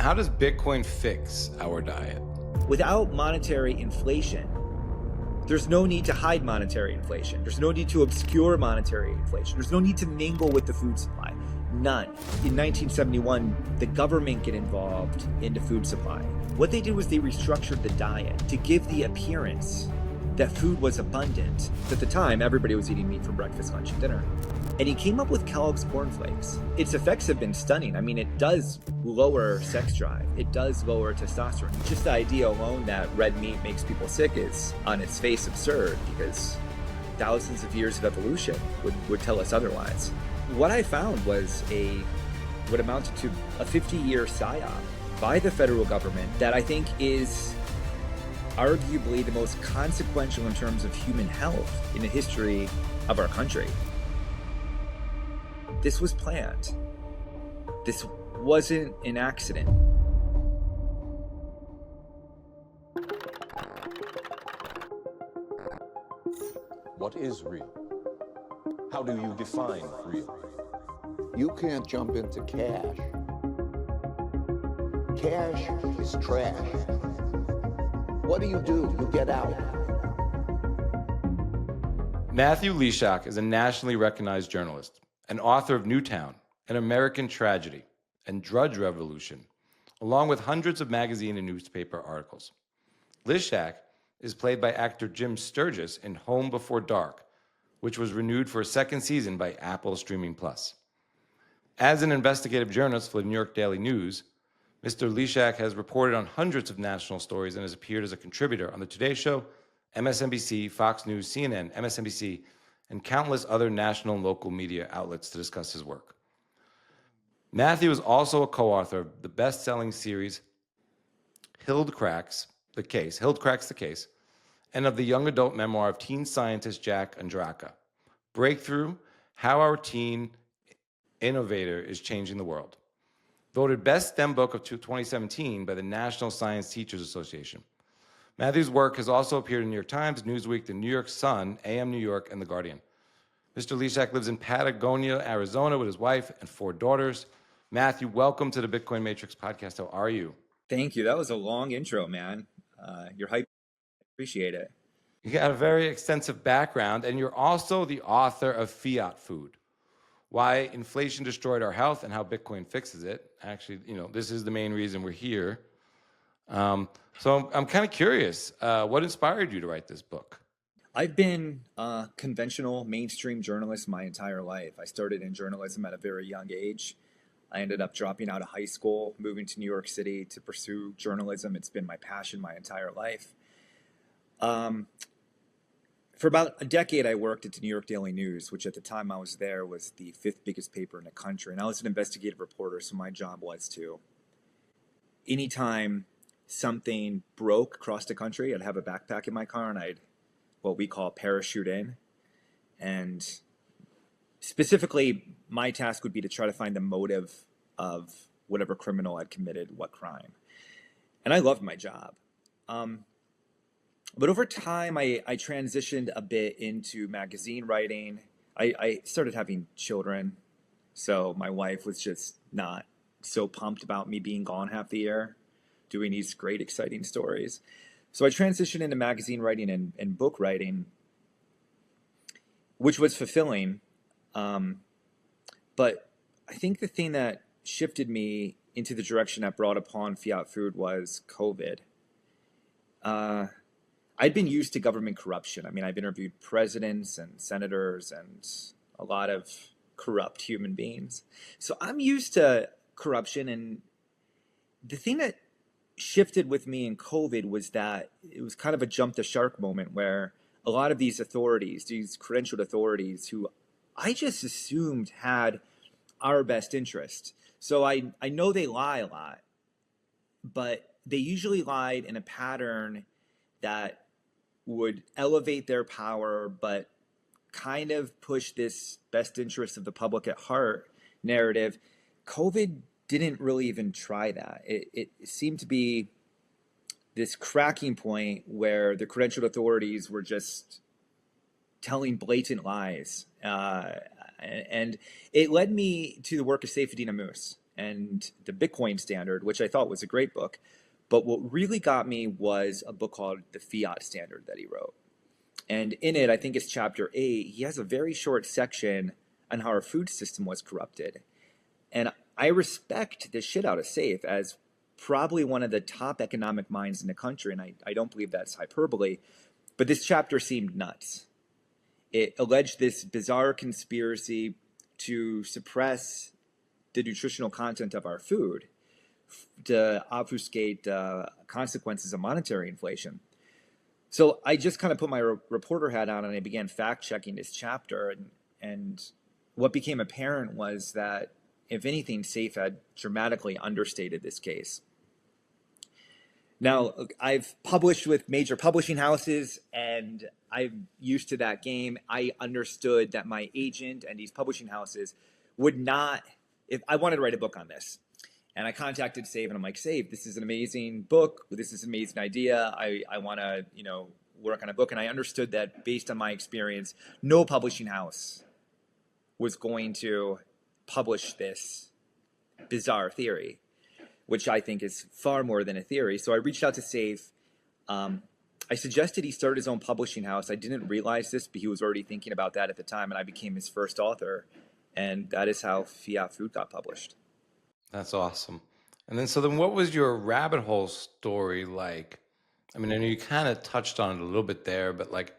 How does Bitcoin fix our diet? Without monetary inflation, there's no need to hide monetary inflation. There's no need to obscure monetary inflation. There's no need to mingle with the food supply. None. In 1971, the government get involved in the food supply. What they did was they restructured the diet to give the appearance that food was abundant. At the time, everybody was eating meat for breakfast, lunch, and dinner. And he came up with Kellogg's cornflakes. Its effects have been stunning. I mean, it does lower sex drive. It does lower testosterone. Just the idea alone that red meat makes people sick is, on its face, absurd, because thousands of years of evolution would tell us otherwise. What I found was what amounted to a 50-year psyop by the federal government that I think is arguably the most consequential in terms of human health in the history of our country. This was planned. This wasn't an accident. What is real? How do you define real? You can't jump into cash. Cash is trash. What do? You get out. Matthew Lysiak is a nationally recognized journalist, an author of Newtown, An American Tragedy, and Drudge Revolution, along with hundreds of magazine and newspaper articles. Lysiak is played by actor Jim Sturgis in Home Before Dark, which was renewed for a second season by Apple Streaming Plus. As an investigative journalist for the New York Daily News, Mr. Lysiak has reported on hundreds of national stories and has appeared as a contributor on The Today Show, MSNBC, Fox News, CNN, MSNBC, and countless other national and local media outlets to discuss his work. Matthew is also a co-author of the best-selling series Hild Cracks the Case, and of the young adult memoir of teen scientist Jack Andraka, Breakthrough: How Our Teen Innovator is Changing the World. Voted Best STEM Book of 2017 by the National Science Teachers Association. Matthew's work has also appeared in the New York Times, Newsweek, the New York Sun, AM New York, and The Guardian. Mr. Lysiak lives in Patagonia, Arizona with his wife and 4 daughters. Matthew, welcome to the Bitcoin Matrix podcast. How are you? Thank you. That was a long intro, man. You're hyped. I appreciate it. You got a very extensive background, and you're also the author of Fiat Food: Why Inflation Destroyed Our Health and How Bitcoin Fixes It. Actually, this is the main reason we're here. So I'm kind of curious, what inspired you to write this book? I've been a conventional mainstream journalist my entire life. I started in journalism at a very young age. I ended up dropping out of high school, moving to New York City to pursue journalism. It's been my passion my entire life. For about a decade, I worked at the New York Daily News, which at the time I was there was the 5th biggest paper in the country. And I was an investigative reporter, so my job was to, anytime something broke across the country, I'd have a backpack in my car and I'd, what we call, parachute in. And specifically, my task would be to try to find the motive of whatever criminal had committed what crime. And I loved my job. But over time, I transitioned a bit into magazine writing. I started having children, so my wife was just not so pumped about me being gone half the year, doing these great, exciting stories. So I transitioned into magazine writing and book writing, which was fulfilling. But I think the thing that shifted me into the direction that brought upon Fiat Food was COVID. I'd been used to government corruption. I mean, I've interviewed presidents and senators and a lot of corrupt human beings. So I'm used to corruption. And the thing that shifted with me in COVID was that it was kind of a jump the shark moment where a lot of these authorities, these credentialed authorities who I just assumed had our best interest. So I know they lie a lot, but they usually lied in a pattern that would elevate their power, but kind of push this best interest of the public at heart narrative. COVID didn't really even try that. It seemed to be this cracking point where the credentialed authorities were just telling blatant lies. And it led me to the work of Seyfedin Ammous. and the Bitcoin Standard, which I thought was a great book. But what really got me was a book called The Fiat Standard that he wrote. And in it, I think it's chapter 8, he has a very short section on how our food system was corrupted. And I respect the shit out of SAFE as probably one of the top economic minds in the country, and I don't believe that's hyperbole, but this chapter seemed nuts. It alleged this bizarre conspiracy to suppress the nutritional content of our food to obfuscate consequences of monetary inflation. So I just kind of put my reporter hat on and I began fact-checking this chapter, and what became apparent was that, if anything, SAFE had dramatically understated this case. Now, I've published with major publishing houses, and I'm used to that game. I understood that my agent and these publishing houses would not, if I wanted to write a book on this, and I contacted SAFE, and I'm like, SAFE, this is an amazing book. This is an amazing idea. I want to, work on a book. And I understood that based on my experience, no publishing house was going to publish this bizarre theory, which I think is far more than a theory. So I reached out to SAFE. I suggested he start his own publishing house. I didn't realize this, but he was already thinking about that at the time, and I became his first author. And that is how Fiat Food got published. That's awesome. And then what was your rabbit hole story like? I mean, I know you kind of touched on it a little bit there, but like,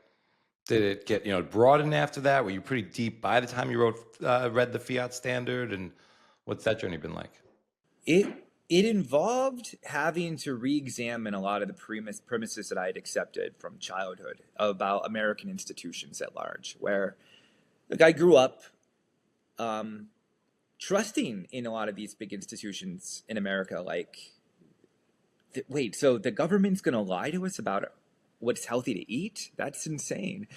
did it get, broadened after that? Were you pretty deep by the time you read the Fiat Standard? And what's that journey been like? It involved having to re-examine a lot of the premises that I had accepted from childhood about American institutions at large, where I grew up trusting in a lot of these big institutions in America. Like, wait, so the government's going to lie to us about what's healthy to eat? That's insane.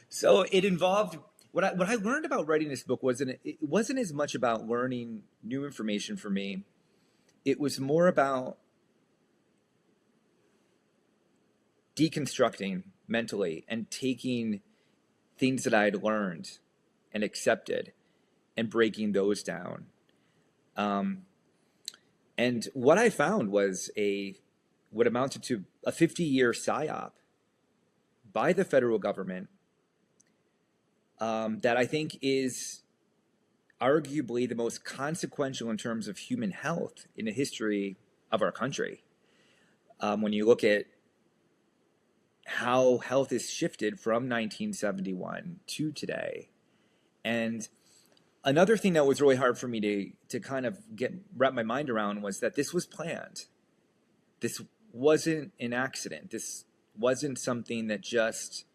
So it involved, what I learned about writing this book it wasn't as much about learning new information for me. It was more about deconstructing mentally and taking things that I had learned and accepted and breaking those down. And what I found was what amounted to a 50-year psyop by the federal government that I think is arguably the most consequential in terms of human health in the history of our country. When you look at how health has shifted from 1971 to today. And another thing that was really hard for me to kind of wrap my mind around was that this was planned. This wasn't an accident. This wasn't something that just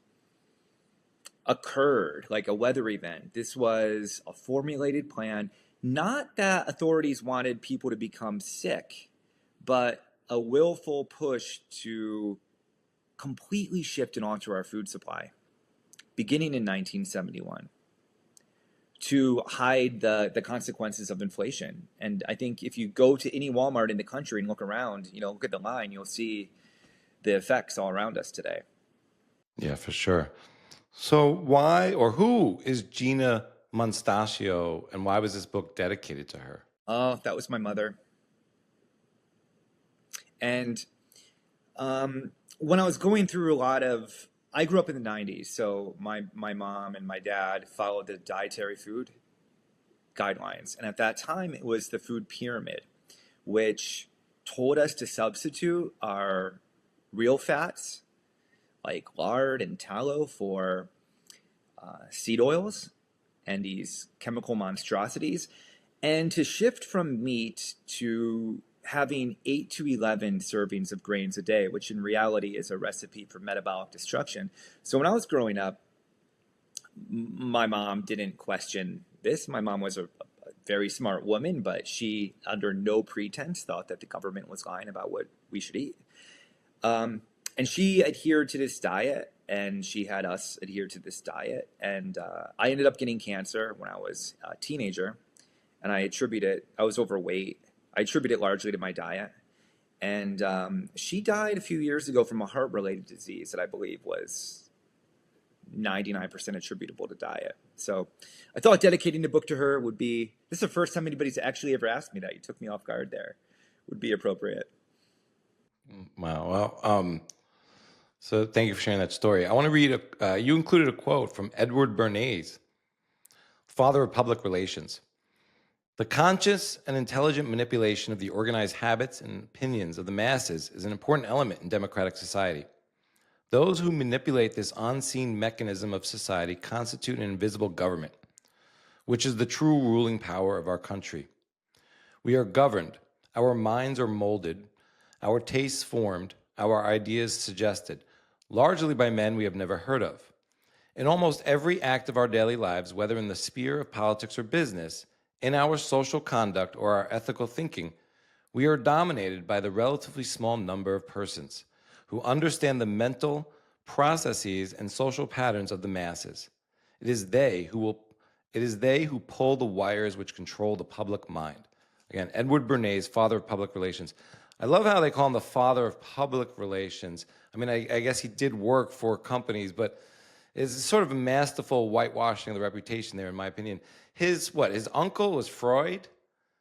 occurred like a weather event. This was a formulated plan. Not that authorities wanted people to become sick, but a willful push to completely shift and alter our food supply, beginning in 1971, to hide the consequences of inflation. And I think if you go to any Walmart in the country and look around, look at the line, you'll see the effects all around us today. Yeah, for sure. So why or who is Gina Monstachio, and why was this book dedicated to her? Oh, that was my mother. And when I was going through I grew up in the 90s, so my mom and my dad followed the dietary food guidelines. And at that time, it was the food pyramid, which told us to substitute our real fats, like lard and tallow, for seed oils and these chemical monstrosities, and to shift from meat to having 8 to 11 servings of grains a day, which in reality is a recipe for metabolic destruction. So when I was growing up, my mom didn't question this. My mom was a very smart woman, but she, under no pretense, thought that the government was lying about what we should eat. And she adhered to this diet, and she had us adhere to this diet. And I ended up getting cancer when I was a teenager, and I was overweight. I attribute it largely to my diet. And she died a few years ago from a heart-related disease that I believe was 99% attributable to diet. So I thought dedicating the book to her would be, this is the first time anybody's actually ever asked me that. You took me off guard there. Would be appropriate. Wow. Well, so thank you for sharing that story. I want to read, you included a quote from Edward Bernays, father of public relations. The conscious and intelligent manipulation of the organized habits and opinions of the masses is an important element in democratic society. Those who manipulate this unseen mechanism of society constitute an invisible government, which is the true ruling power of our country. We are governed, our minds are molded, our tastes formed, our ideas suggested, largely by men we have never heard of. In almost every act of our daily lives, whether in the sphere of politics or business, in our social conduct or our ethical thinking, we are dominated by the relatively small number of persons who understand the mental processes and social patterns of the masses. It is they who pull the wires which control the public mind. Again, Edward Bernays, father of public relations. I love how they call him the father of public relations. I mean, I guess he did work for companies, but it's sort of a masterful whitewashing of the reputation there, in my opinion. His uncle was Freud?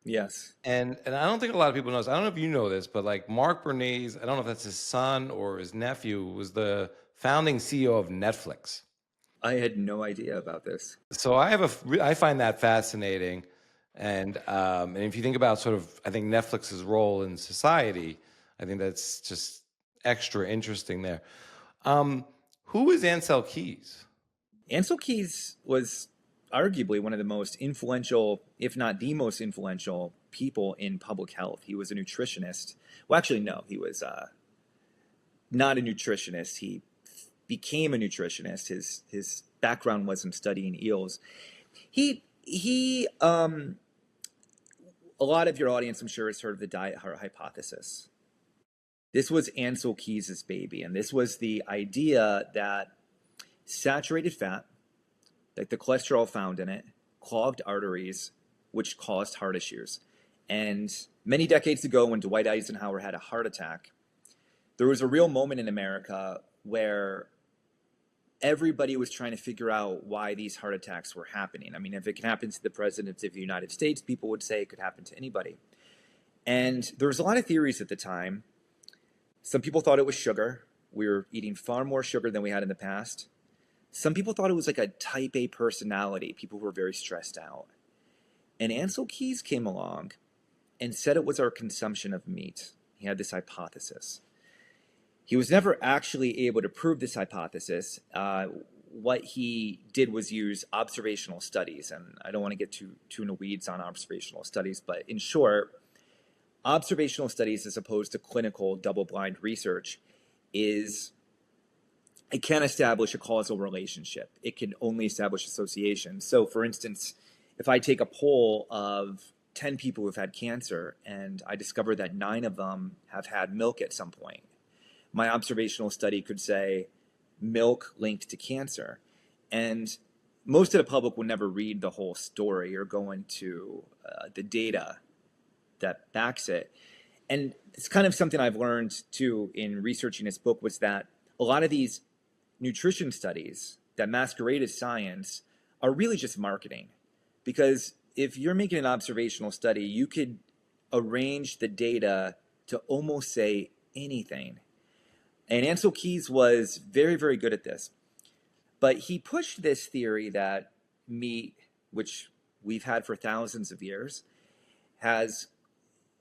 Yes. And I don't think a lot of people know this. I don't know if you know this, but like Mark Bernays, I don't know if that's his son or his nephew, was the founding CEO of Netflix. I had no idea about this. So I find that fascinating. And if you think about sort of, I think Netflix's role in society, I think that's just extra interesting there. Who is Ancel Keys? Ancel Keys was arguably one of the most influential, if not the most influential people in public health. He was a nutritionist. Well, actually, no, he was not a nutritionist. He became a nutritionist. His background was in studying eels. He a lot of your audience, I'm sure, has heard of the diet heart hypothesis. This was Ancel Keys' baby, and this was the idea that saturated fat, like the cholesterol found in it, clogged arteries, which caused heart issues. And many decades ago, when Dwight Eisenhower had a heart attack, there was a real moment in America where everybody was trying to figure out why these heart attacks were happening. I mean, if it can happen to the president of the United States, people would say it could happen to anybody. And there was a lot of theories at the time. Some people thought it was sugar. We were eating far more sugar than we had in the past. Some people thought it was like a type A personality. People were very stressed out. And Ancel Keys came along and said it was our consumption of meat. He had this hypothesis. He was never actually able to prove this hypothesis. What he did was use observational studies. And I don't want to get too in the weeds on observational studies, but in short, observational studies as opposed to clinical double-blind research it can't establish a causal relationship. It can only establish association. So for instance, if I take a poll of 10 people who've had cancer and I discover that 9 of them have had milk at some point, my observational study could say milk linked to cancer. And most of the public will never read the whole story or go into the data that backs it. And it's kind of something I've learned too in researching this book was that a lot of these nutrition studies that masquerade as science are really just marketing. Because if you're making an observational study, you could arrange the data to almost say anything. And Ancel Keys was very, very good at this. But he pushed this theory that meat, which we've had for thousands of years,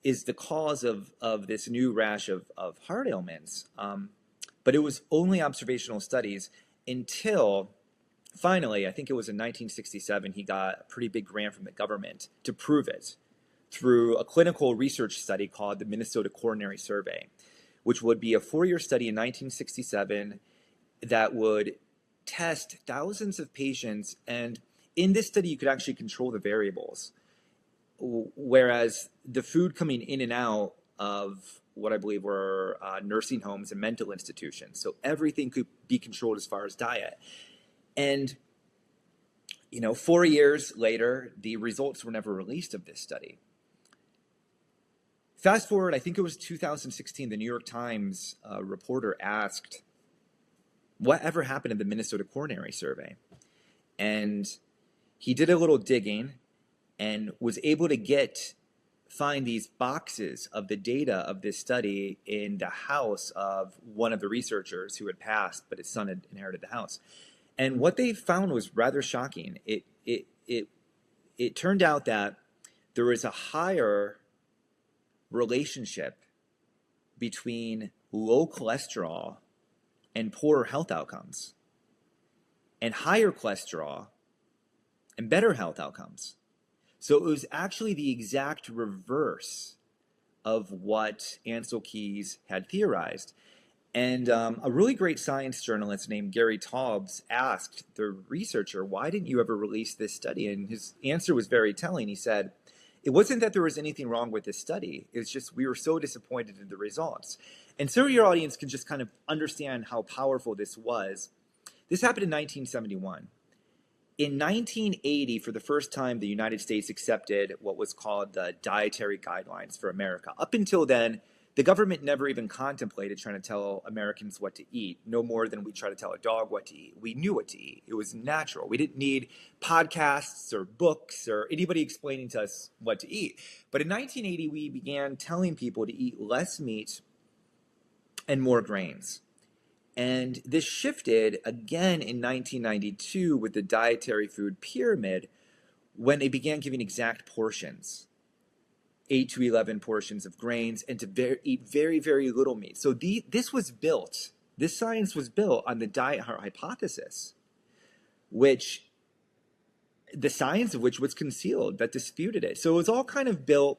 is the cause of this new rash of heart ailments. But it was only observational studies until finally, I think it was in 1967, he got a pretty big grant from the government to prove it through a clinical research study called the Minnesota Coronary Survey, which would be a 4-year study in 1967 that would test thousands of patients. And in this study, you could actually control the variables. Whereas the food coming in and out of what I believe were nursing homes and mental institutions. So everything could be controlled as far as diet. And, 4 years later, the results were never released of this study. Fast forward, I think it was 2016, the New York Times reporter asked whatever happened to the Minnesota Coronary Survey? And he did a little digging and was able to find these boxes of the data of this study in the house of one of the researchers who had passed, but his son had inherited the house. And what they found was rather shocking. It turned out that there was a higher relationship between low cholesterol and poorer health outcomes, and higher cholesterol and better health outcomes. So it was actually the exact reverse of what Ancel Keys had theorized. And a really great science journalist named Gary Taubes asked the researcher, why didn't you ever release this study? And his answer was very telling. He said, it wasn't that there was anything wrong with this study. It's just we were so disappointed in the results. And so your audience can just kind of understand how powerful this was. This happened in 1971. In 1980, for the first time, the United States accepted what was called the Dietary Guidelines for America. Up until then, the government never even contemplated trying to tell Americans what to eat, no more than we try to tell a dog what to eat. We knew what to eat. It was natural. We didn't need podcasts or books or anybody explaining to us what to eat. But in 1980, we began telling people to eat less meat and more grains. And this shifted again in 1992 with the dietary food pyramid when they began giving exact portions. 8 to 11 portions of grains, and to eat very, very little meat. So this science was built on the diet hypothesis, which the science of which was concealed, that disputed it. So it was all kind of built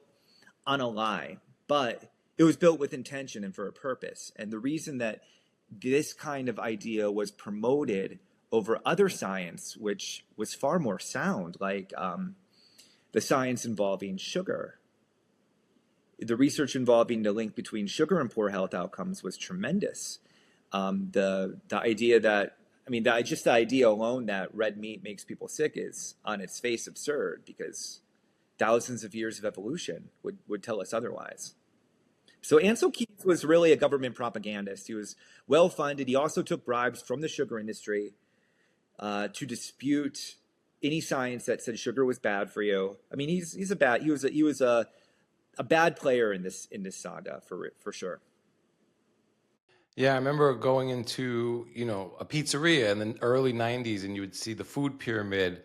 on a lie, but it was built with intention and for a purpose. And the reason that this kind of idea was promoted over other science, which was far more sound, like the science involving sugar. The research involving the link between sugar and poor health outcomes was tremendous. The idea that, just the idea alone that red meat makes people sick is on its face absurd, because thousands of years of evolution would tell us otherwise. So Ancel Keys was really a government propagandist. He was well funded. He also took bribes from the sugar industry to dispute any science that said sugar was bad for you. He was a bad player in this saga for sure. Yeah, I remember going into, a pizzeria in the early 90s, and you would see the food pyramid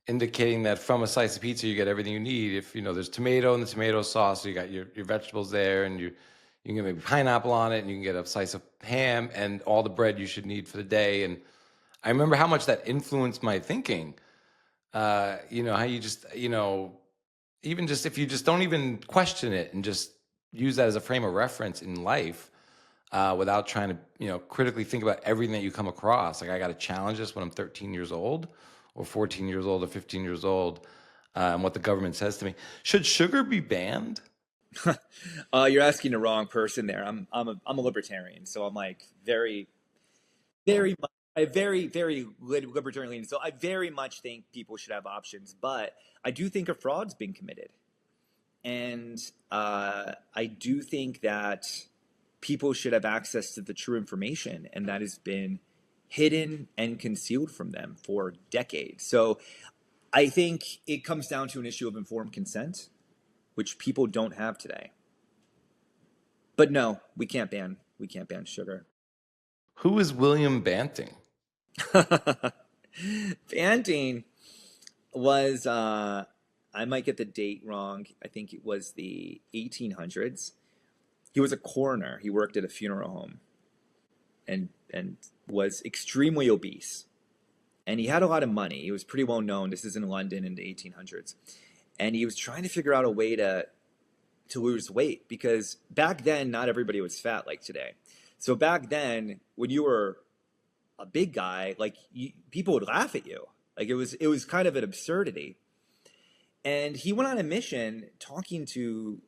indicating that from a slice of pizza you get everything you need. If there's tomato in the tomato sauce, so you got your vegetables there, and you can get maybe pineapple on it, and you can get a slice of ham and all the bread you should need for the day. And I remember how much that influenced my thinking. How you just, even just if you just don't even question it and just use that as a frame of reference in life, without trying to, critically think about everything that you come across. Like, I got to challenge this when I'm 13 years old or 14 years old or 15 years old, and what the government says to me. Should sugar be banned? You're asking the wrong person there. I'm a libertarian, so I'm like very libertarian. So I very much think people should have options, but I do think a fraud's being committed, and I do think that people should have access to the true information, and that has been hidden and concealed from them for decades. So I think it comes down to an issue of informed consent, which people don't have today. But no, we can't ban sugar. Who is William Banting? Banting was, I might get the date wrong. I think it was the 1800s. He was a coroner. He worked at a funeral home and was extremely obese. And he had a lot of money. He was pretty well known. This is in London in the 1800s. And he was trying to figure out a way to lose weight, because back then, not everybody was fat like today. So back then, when you were a big guy, people would laugh at you. Like, it was kind of an absurdity. And he went on a mission talking to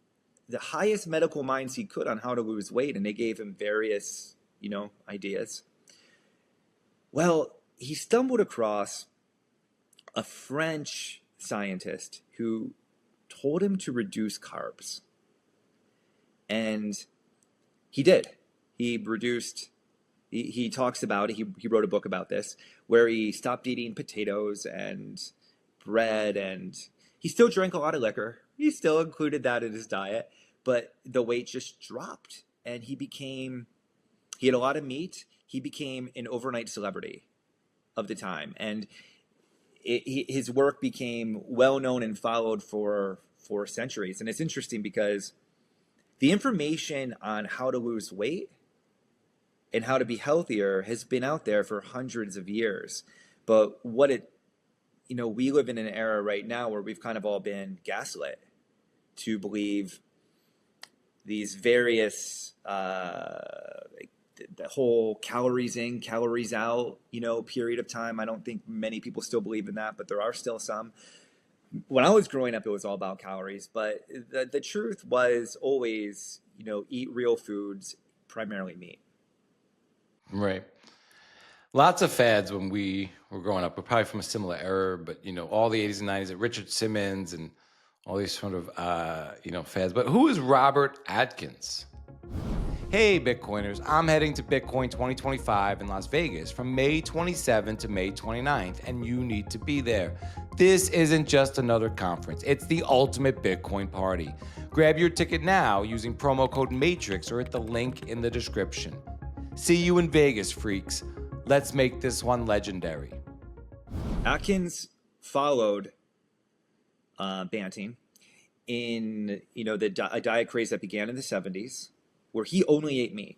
the highest medical minds he could on how to lose weight, and they gave him various, ideas. Well, he stumbled across a French scientist who told him to reduce carbs. And he did. He reduced He talks about it. He wrote a book about this where he stopped eating potatoes and bread, and he still drank a lot of liquor. He still included that in his diet, but the weight just dropped, and he had a lot of meat. He became an overnight celebrity of the time, and his work became well known and followed for centuries. And it's interesting because the information on how to lose weight and how to be healthier has been out there for hundreds of years. But we live in an era right now where we've kind of all been gaslit to believe these various, the whole calories in, calories out, period of time. I don't think many people still believe in that, but there are still some. When I was growing up, it was all about calories, but the truth was always, eat real foods, primarily meat. Right. Lots of fads when we were growing up. We're probably from a similar era, but all the 80s and 90s, Richard Simmons and all these sort of fads. But who is Robert Atkins? Hey, Bitcoiners, I'm heading to Bitcoin 2025 in Las Vegas from May 27 to May 29th, and you need to be there. This isn't just another conference. It's the ultimate Bitcoin party. Grab your ticket now using promo code MATRIX or at the link in the description. See you in Vegas, freaks. Let's make this one legendary. Atkins followed Banting in a diet craze that began in the 70s, where he only ate meat.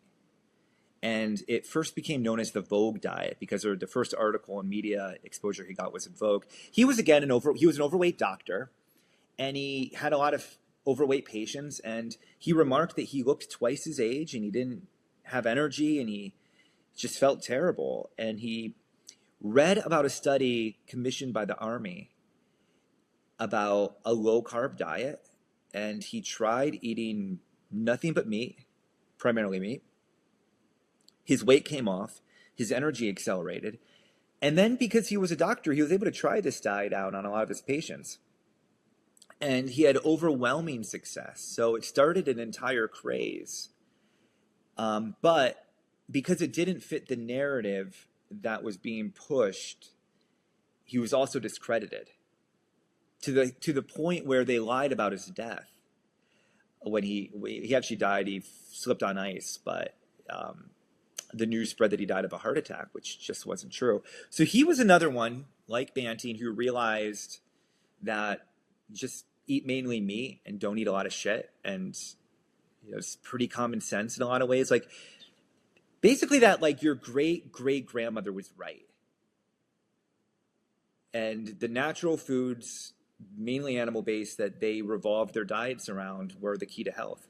And it first became known as the Vogue diet because the first article and media exposure he got was in Vogue. He was again an overweight doctor, and he had a lot of overweight patients, and he remarked that he looked twice his age and he didn't have energy and he just felt terrible. And he read about a study commissioned by the Army about a low carb diet, and he tried eating nothing but meat, primarily meat. His weight came off, his energy accelerated, and then because he was a doctor, he was able to try this diet out on a lot of his patients. And he had overwhelming success. So it started an entire craze. But because it didn't fit the narrative that was being pushed, he was also discredited to the point where they lied about his death. When he actually died, he slipped on ice, but the news spread that he died of a heart attack, which just wasn't true. So he was another one, like Banting, who realized that just eat mainly meat and don't eat a lot of shit. And it's pretty common sense in a lot of ways. Like, basically that, like, your great-great-grandmother was right. And the natural foods, mainly animal-based, that they revolved their diets around were the key to health.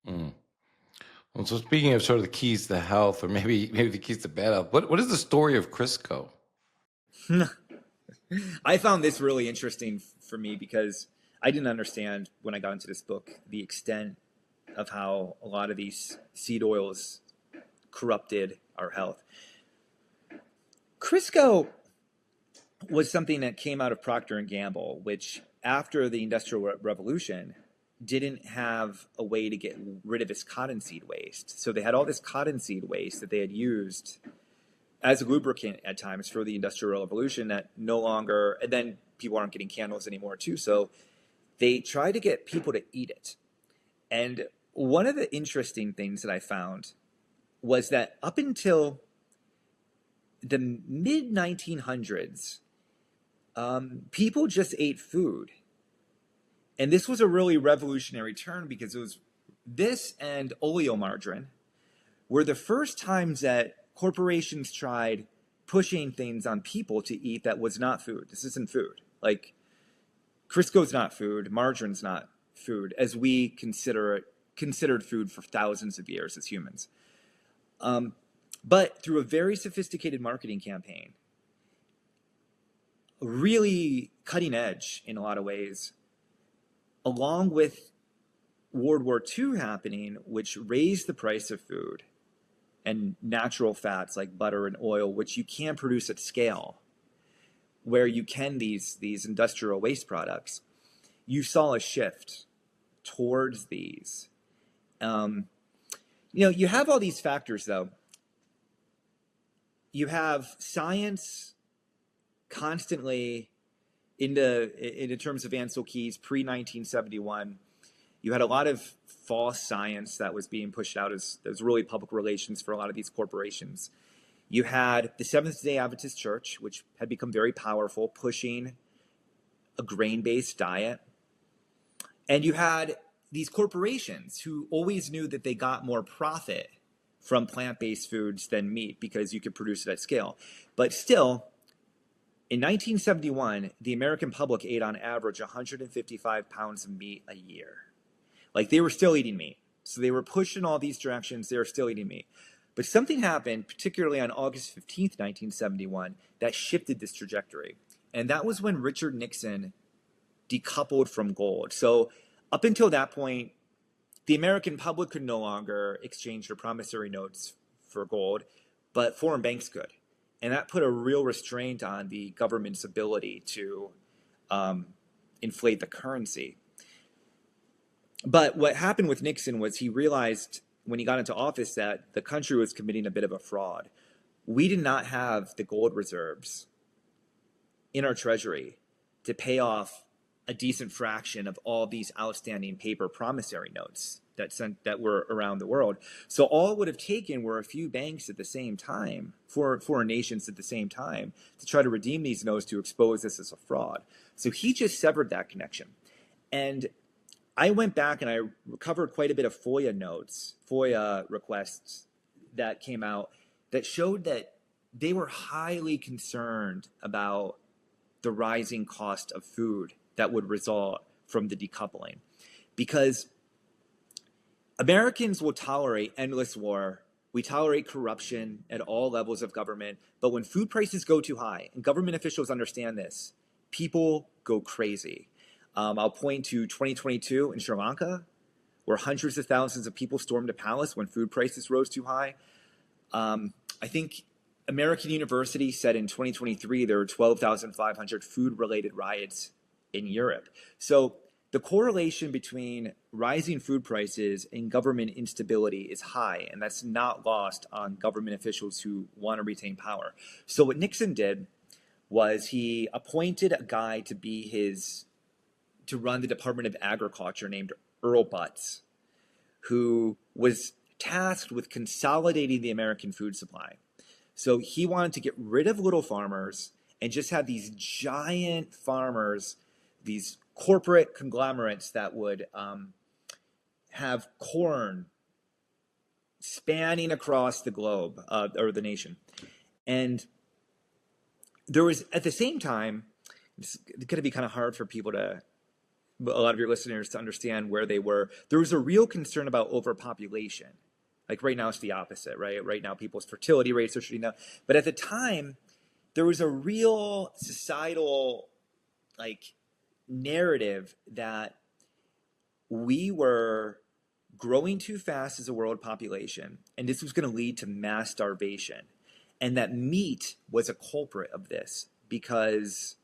Well, so speaking of sort of the keys to health, or maybe the keys to bad health, what is the story of Crisco? I found this really interesting for me because I didn't understand when I got into this book the extent of how a lot of these seed oils corrupted our health. Crisco was something that came out of Procter & Gamble, which after the Industrial Revolution didn't have a way to get rid of its cottonseed waste. So they had all this cottonseed waste that they had used as a lubricant at times for the Industrial Revolution that no longer, and then people aren't getting candles anymore too. So they tried to get people to eat it. And one of the interesting things that I found was that up until the mid-1900s, people just ate food. And this was a really revolutionary turn because it was this and oleomargarine were the first times that corporations tried pushing things on people to eat that was not food. This isn't food. Like, Crisco's not food. Margarine's not food, as we considered food for thousands of years as humans. But through a very sophisticated marketing campaign, really cutting edge in a lot of ways, along with World War II happening, which raised the price of food and natural fats like butter and oil, which you can produce at scale, where you can these industrial waste products, you saw a shift towards these. You have all these factors, though. you have science constantly in terms of Ancel Keys pre-1971. You had a lot of false science that was being pushed out as really public relations for a lot of these corporations. You had the Seventh-day Adventist Church, which had become very powerful, pushing a grain-based diet. And you had these corporations who always knew that they got more profit from plant-based foods than meat because you could produce it at scale. But still, in 1971, the American public ate on average 155 pounds of meat a year. Like, they were still eating meat. So they were pushing all these directions. They were still eating meat. But something happened, particularly on August 15th, 1971, that shifted this trajectory. And that was when Richard Nixon decoupled from gold. So up until that point, the American public could no longer exchange their promissory notes for gold, but foreign banks could. And that put a real restraint on the government's ability to inflate the currency. But what happened with Nixon was he realized when he got into office that the country was committing a bit of a fraud. We did not have the gold reserves in our treasury to pay off a decent fraction of all these outstanding paper promissory notes that were around the world. So all it would have taken were a few banks at the same time, foreign nations at the same time, to try to redeem these notes to expose this as a fraud. So he just severed that connection. And I went back and I recovered quite a bit of FOIA requests that came out that showed that they were highly concerned about the rising cost of food that would result from the decoupling. Because Americans will tolerate endless war. We tolerate corruption at all levels of government. But when food prices go too high, and government officials understand this, people go crazy. I'll point to 2022 in Sri Lanka, where hundreds of thousands of people stormed a palace when food prices rose too high. I think American University said in 2023 there were 12,500 food-related riots in Europe. So the correlation between rising food prices and government instability is high, and that's not lost on government officials who want to retain power. So what Nixon did was he appointed a guy to run the Department of Agriculture named Earl Butz, who was tasked with consolidating the American food supply. So he wanted to get rid of little farmers and just have these giant farmers, these corporate conglomerates that would have corn spanning across the globe or the nation. And there was, at the same time, it's going to be kind of hard for a lot of your listeners to understand where they were. There was a real concern about overpopulation. Like right now it's the opposite, right? Right now people's fertility rates are shooting up. But at the time, there was a real societal narrative that we were growing too fast as a world population, and this was going to lead to mass starvation. And that meat was a culprit of this because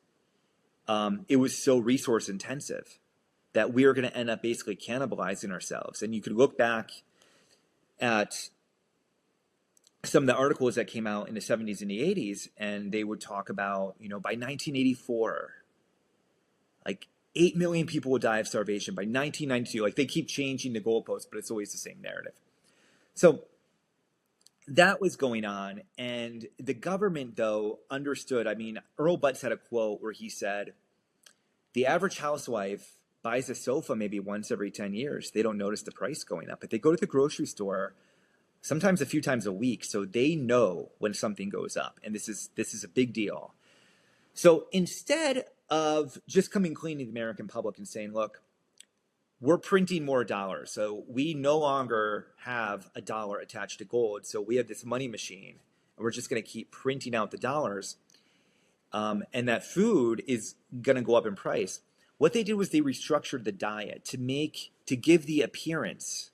it was so resource intensive that we were going to end up basically cannibalizing ourselves. And you could look back at some of the articles that came out in the 70s and the 80s, and they would talk about, by 1984, 8 million people would die of starvation. By 1992, they keep changing the goalposts, but it's always the same narrative. So that was going on, and the government, though, understood. Earl Butz had a quote where he said, the average housewife buys a sofa maybe once every 10 years. They don't notice the price going up. But they go to the grocery store sometimes a few times a week, so they know when something goes up. And this is a big deal. So instead of just coming clean to the American public and saying, look, we're printing more dollars, so we no longer have a dollar attached to gold, so we have this money machine, and we're just going to keep printing out the dollars, and that food is going to go up in price. What they did was they restructured the diet to give the appearance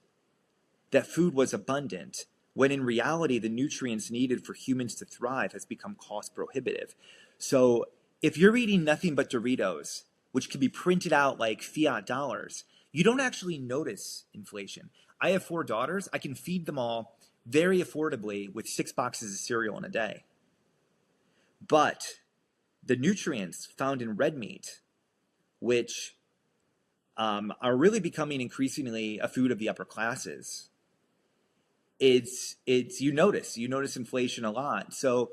that food was abundant, when in reality the nutrients needed for humans to thrive has become cost prohibitive. So if you're eating nothing but Doritos, which can be printed out like fiat dollars, you don't actually notice inflation. I have 4 daughters. I can feed them all very affordably with 6 boxes of cereal in a day. But the nutrients found in red meat, which are really becoming increasingly a food of the upper classes, it's you notice inflation a lot. So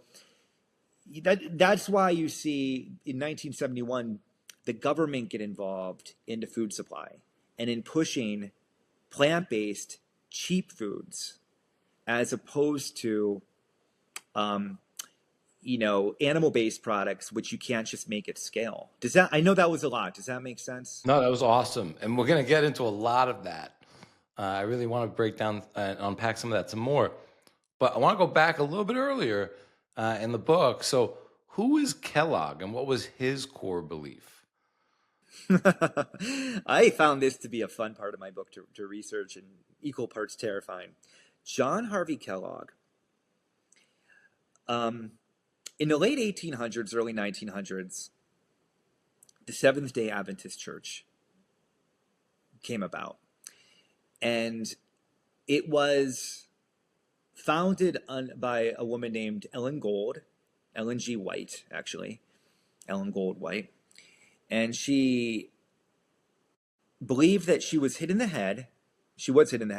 that's why you see in 1971 the government get involved into food supply and in pushing plant-based cheap foods as opposed to animal-based products, which you can't just make at scale. I know that was a lot. Does that make sense? No, that was awesome. And we're going to get into a lot of that. I really want to break down and unpack some of that some more. But I want to go back a little bit earlier in the book. So who is Kellogg and what was his core belief? I found this to be a fun part of my book to research and equal parts terrifying. John Harvey Kellogg, in the late 1800s, early 1900s, the Seventh-day Adventist Church came about. And it was founded by a woman named Ellen G. White, actually, Ellen Gold White. And she believed that she was hit in the head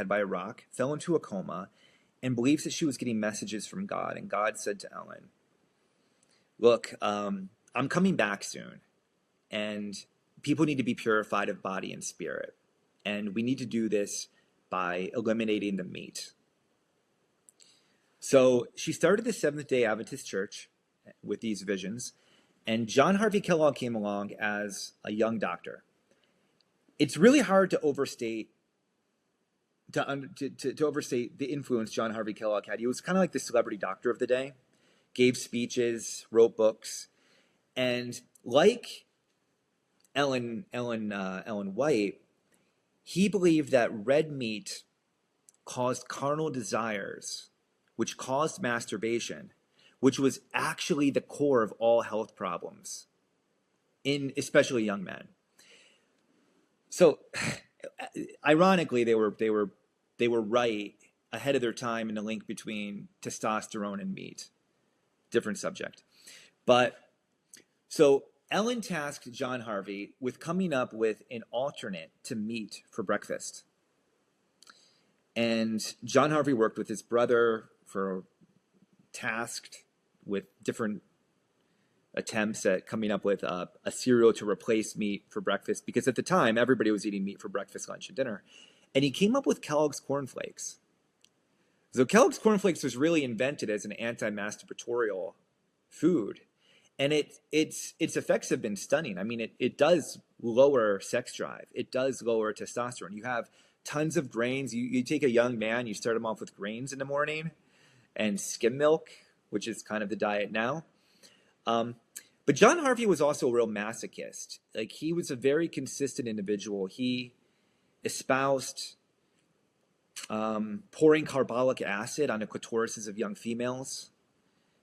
by a rock, fell into a coma, and believes that she was getting messages from God. And God said to Ellen, look, I'm coming back soon, and people need to be purified of body and spirit. And we need to do this by eliminating the meat. So she started the Seventh-day Adventist Church with these visions, and John Harvey Kellogg came along as a young doctor. It's really hard to overstate the influence John Harvey Kellogg had. He was kind of like the celebrity doctor of the day, gave speeches, wrote books, and like Ellen White, he believed that red meat caused carnal desires, which caused masturbation, which was actually the core of all health problems, in especially young men. So, ironically, they were right ahead of their time in the link between testosterone and meat. Different subject, but so Ellen tasked John Harvey with coming up with an alternate to meat for breakfast. And John Harvey worked with his brother tasked with different attempts at coming up with a cereal to replace meat for breakfast, because at the time, everybody was eating meat for breakfast, lunch, and dinner. And he came up with Kellogg's Corn Flakes. So Kellogg's Corn Flakes was really invented as an anti-masturbatorial food. And its effects have been stunning. I mean, it does lower sex drive. It does lower testosterone. You have tons of grains. You take a young man, you start him off with grains in the morning and skim milk, which is kind of the diet now. But John Harvey was also a real masochist. Like, he was a very consistent individual. He espoused pouring carbolic acid on the clitorises of young females,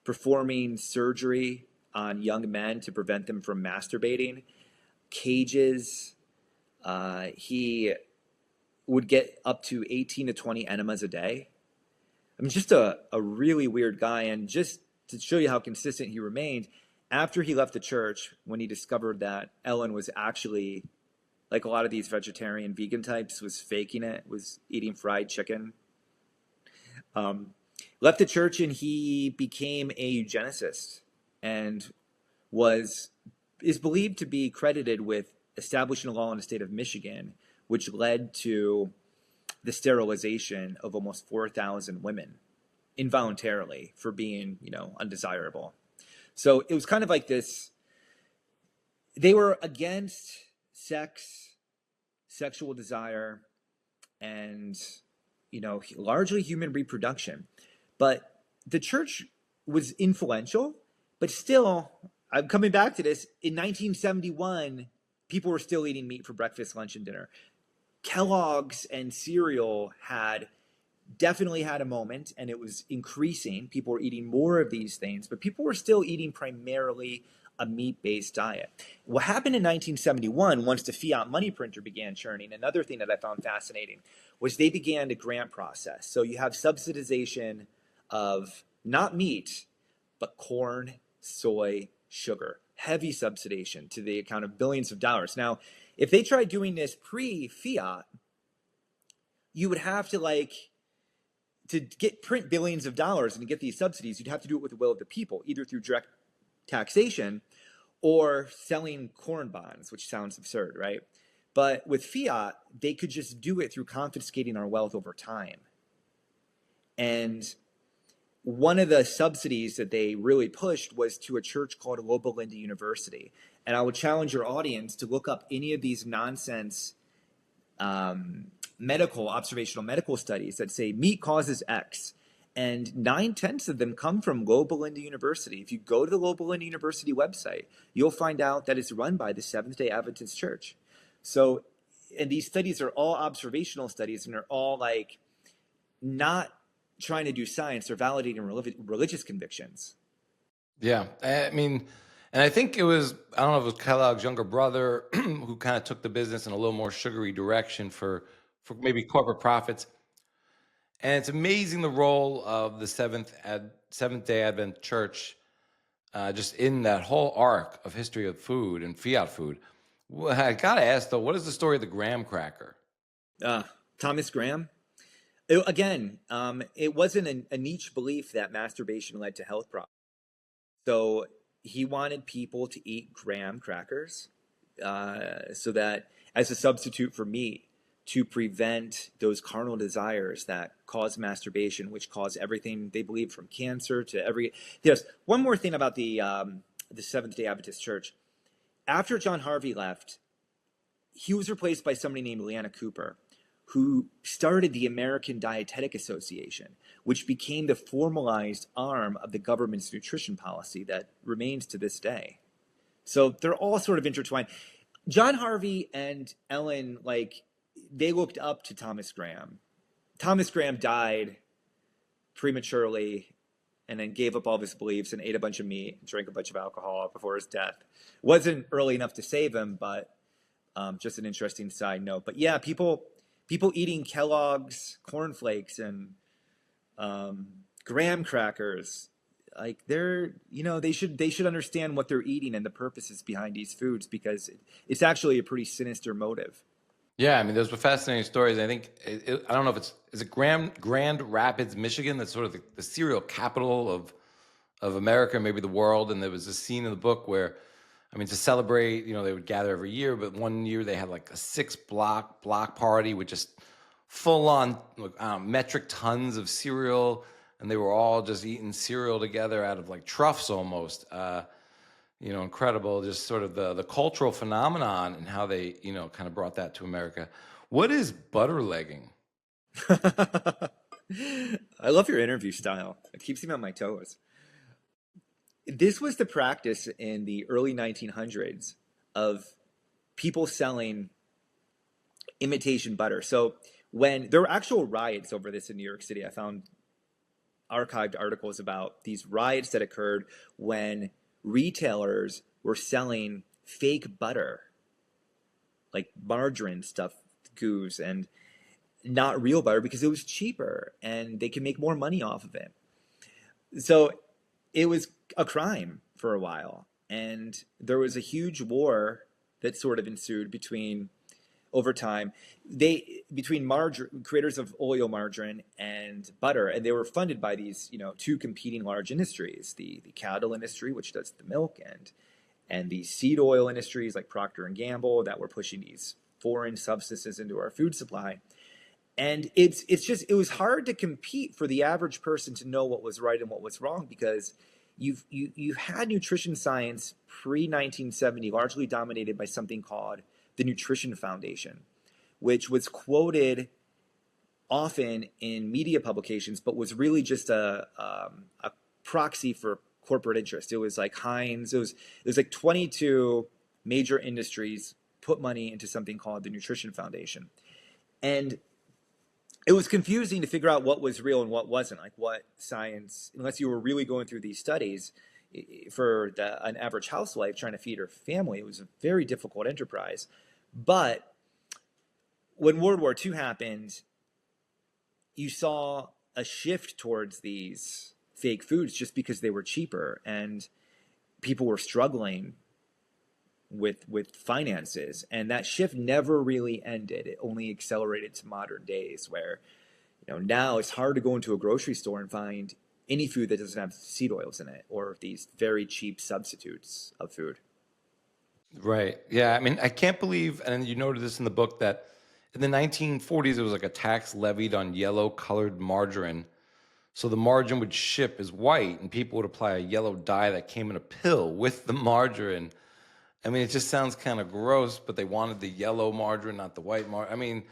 performing surgery on young men to prevent them from masturbating, cages. He would get up to 18 to 20 enemas a day. I mean, just a really weird guy. And just to show you how consistent he remained, after he left the church, when he discovered that Ellen was actually, like a lot of these vegetarian vegan types, was faking it, was eating fried chicken, left the church, and he became a eugenicist and is believed to be credited with establishing a law in the state of Michigan, which led to the sterilization of almost 4,000 women involuntarily for being, undesirable. So it was kind of like this. They were against sex, sexual desire, and, largely human reproduction. But the church was influential, but still, I'm coming back to this, in 1971, people were still eating meat for breakfast, lunch, and dinner. Kellogg's and cereal definitely had a moment, and it was increasing. People were eating more of these things, but people were still eating primarily a meat-based diet. What happened in 1971, once the fiat money printer began churning, another thing that I found fascinating was they began the grant process. So you have subsidization of not meat, but corn soy, sugar, heavy subsidization to the account of billions of dollars. Now, if they tried doing this pre-fiat, you would have to print billions of dollars and to get these subsidies, you'd have to do it with the will of the people, either through direct taxation or selling corn bonds, which sounds absurd, right? But with fiat, they could just do it through confiscating our wealth over time. And one of the subsidies that they really pushed was to a church called Loma Linda University. And I would challenge your audience to look up any of these nonsense observational medical studies that say meat causes X. And 9/10 of them come from Loma Linda University. If you go to the Loma Linda University website, you'll find out that it's run by the Seventh-day Adventist Church. So, and these studies are all observational studies, and they're all like not trying to do science or validating religious convictions. Yeah, I mean, and I think it was, I don't know if it was Kellogg's younger brother who kind of took the business in a little more sugary direction for maybe corporate profits. And it's amazing the role of the Seventh-day Advent Church just in that whole arc of history of food and fiat food. Well, I gotta ask though, what is the story of the graham cracker? Thomas Graham. It wasn't a niche belief that masturbation led to health problems. So he wanted people to eat graham crackers so that as a substitute for meat to prevent those carnal desires that cause masturbation, which cause everything they believe from cancer to every. Yes, one more thing about the Seventh-day Adventist Church. After John Harvey left, he was replaced by somebody named Leanna Cooper, who started the American Dietetic Association, which became the formalized arm of the government's nutrition policy that remains to this day. So they're all sort of intertwined. John Harvey and Ellen, they looked up to Thomas Graham. Thomas Graham died prematurely and then gave up all of his beliefs and ate a bunch of meat and drank a bunch of alcohol before his death. Wasn't early enough to save him, but just an interesting side note. But yeah, people eating Kellogg's cornflakes and graham crackers, they should understand what they're eating and the purposes behind these foods, because it's actually a pretty sinister motive. Yeah, I mean, those were fascinating stories. I think, I don't know if is it Grand Rapids, Michigan? That's sort of the cereal capital of America, maybe the world. And there was a scene in the book where, I mean, to celebrate, they would gather every year, but one year they had like a 6-block party with just full on metric tons of cereal. And they were all just eating cereal together out of like troughs almost. Incredible, just sort of the cultural phenomenon and how they, kind of brought that to America. What is butter legging? I love your interview style. It keeps me on my toes. This was the practice in the early 1900s of people selling imitation butter. So when there were actual riots over this in New York City, I found archived articles about these riots that occurred when retailers were selling fake butter, like margarine stuff, goose, and not real butter because it was cheaper and they could make more money off of it. So it was a crime for a while. And there was a huge war that sort of ensued over time, between creators of oil margarine and butter, and they were funded by these, two competing large industries: the cattle industry, which does the milk, and the seed oil industries like Procter and Gamble that were pushing these foreign substances into our food supply. And it was hard to compete for the average person to know what was right and what was wrong, because you had nutrition science pre-1970 largely dominated by something called the Nutrition Foundation, which was quoted often in media publications, but was really just a proxy for corporate interest. It was like Heinz. It was like 22 major industries put money into something called the Nutrition Foundation. And it was confusing to figure out what was real and what wasn't, like what science, unless you were really going through these studies. For an average housewife trying to feed her family, it was a very difficult enterprise. But when World War II happened, you saw a shift towards these fake foods just because they were cheaper. And people were struggling with finances, and that shift never really ended. It only accelerated to modern days, where now it's hard to go into a grocery store and find any food that doesn't have seed oils in it or these very cheap substitutes of food. Right. Yeah. I mean, I can't believe, and you noted this in the book, that in the 1940s, it was like a tax levied on yellow colored margarine. So the margarine would ship as white, and people would apply a yellow dye that came in a pill with the margarine. I mean, it just sounds kind of gross, but they wanted the yellow margarine, not the white margarine. I mean,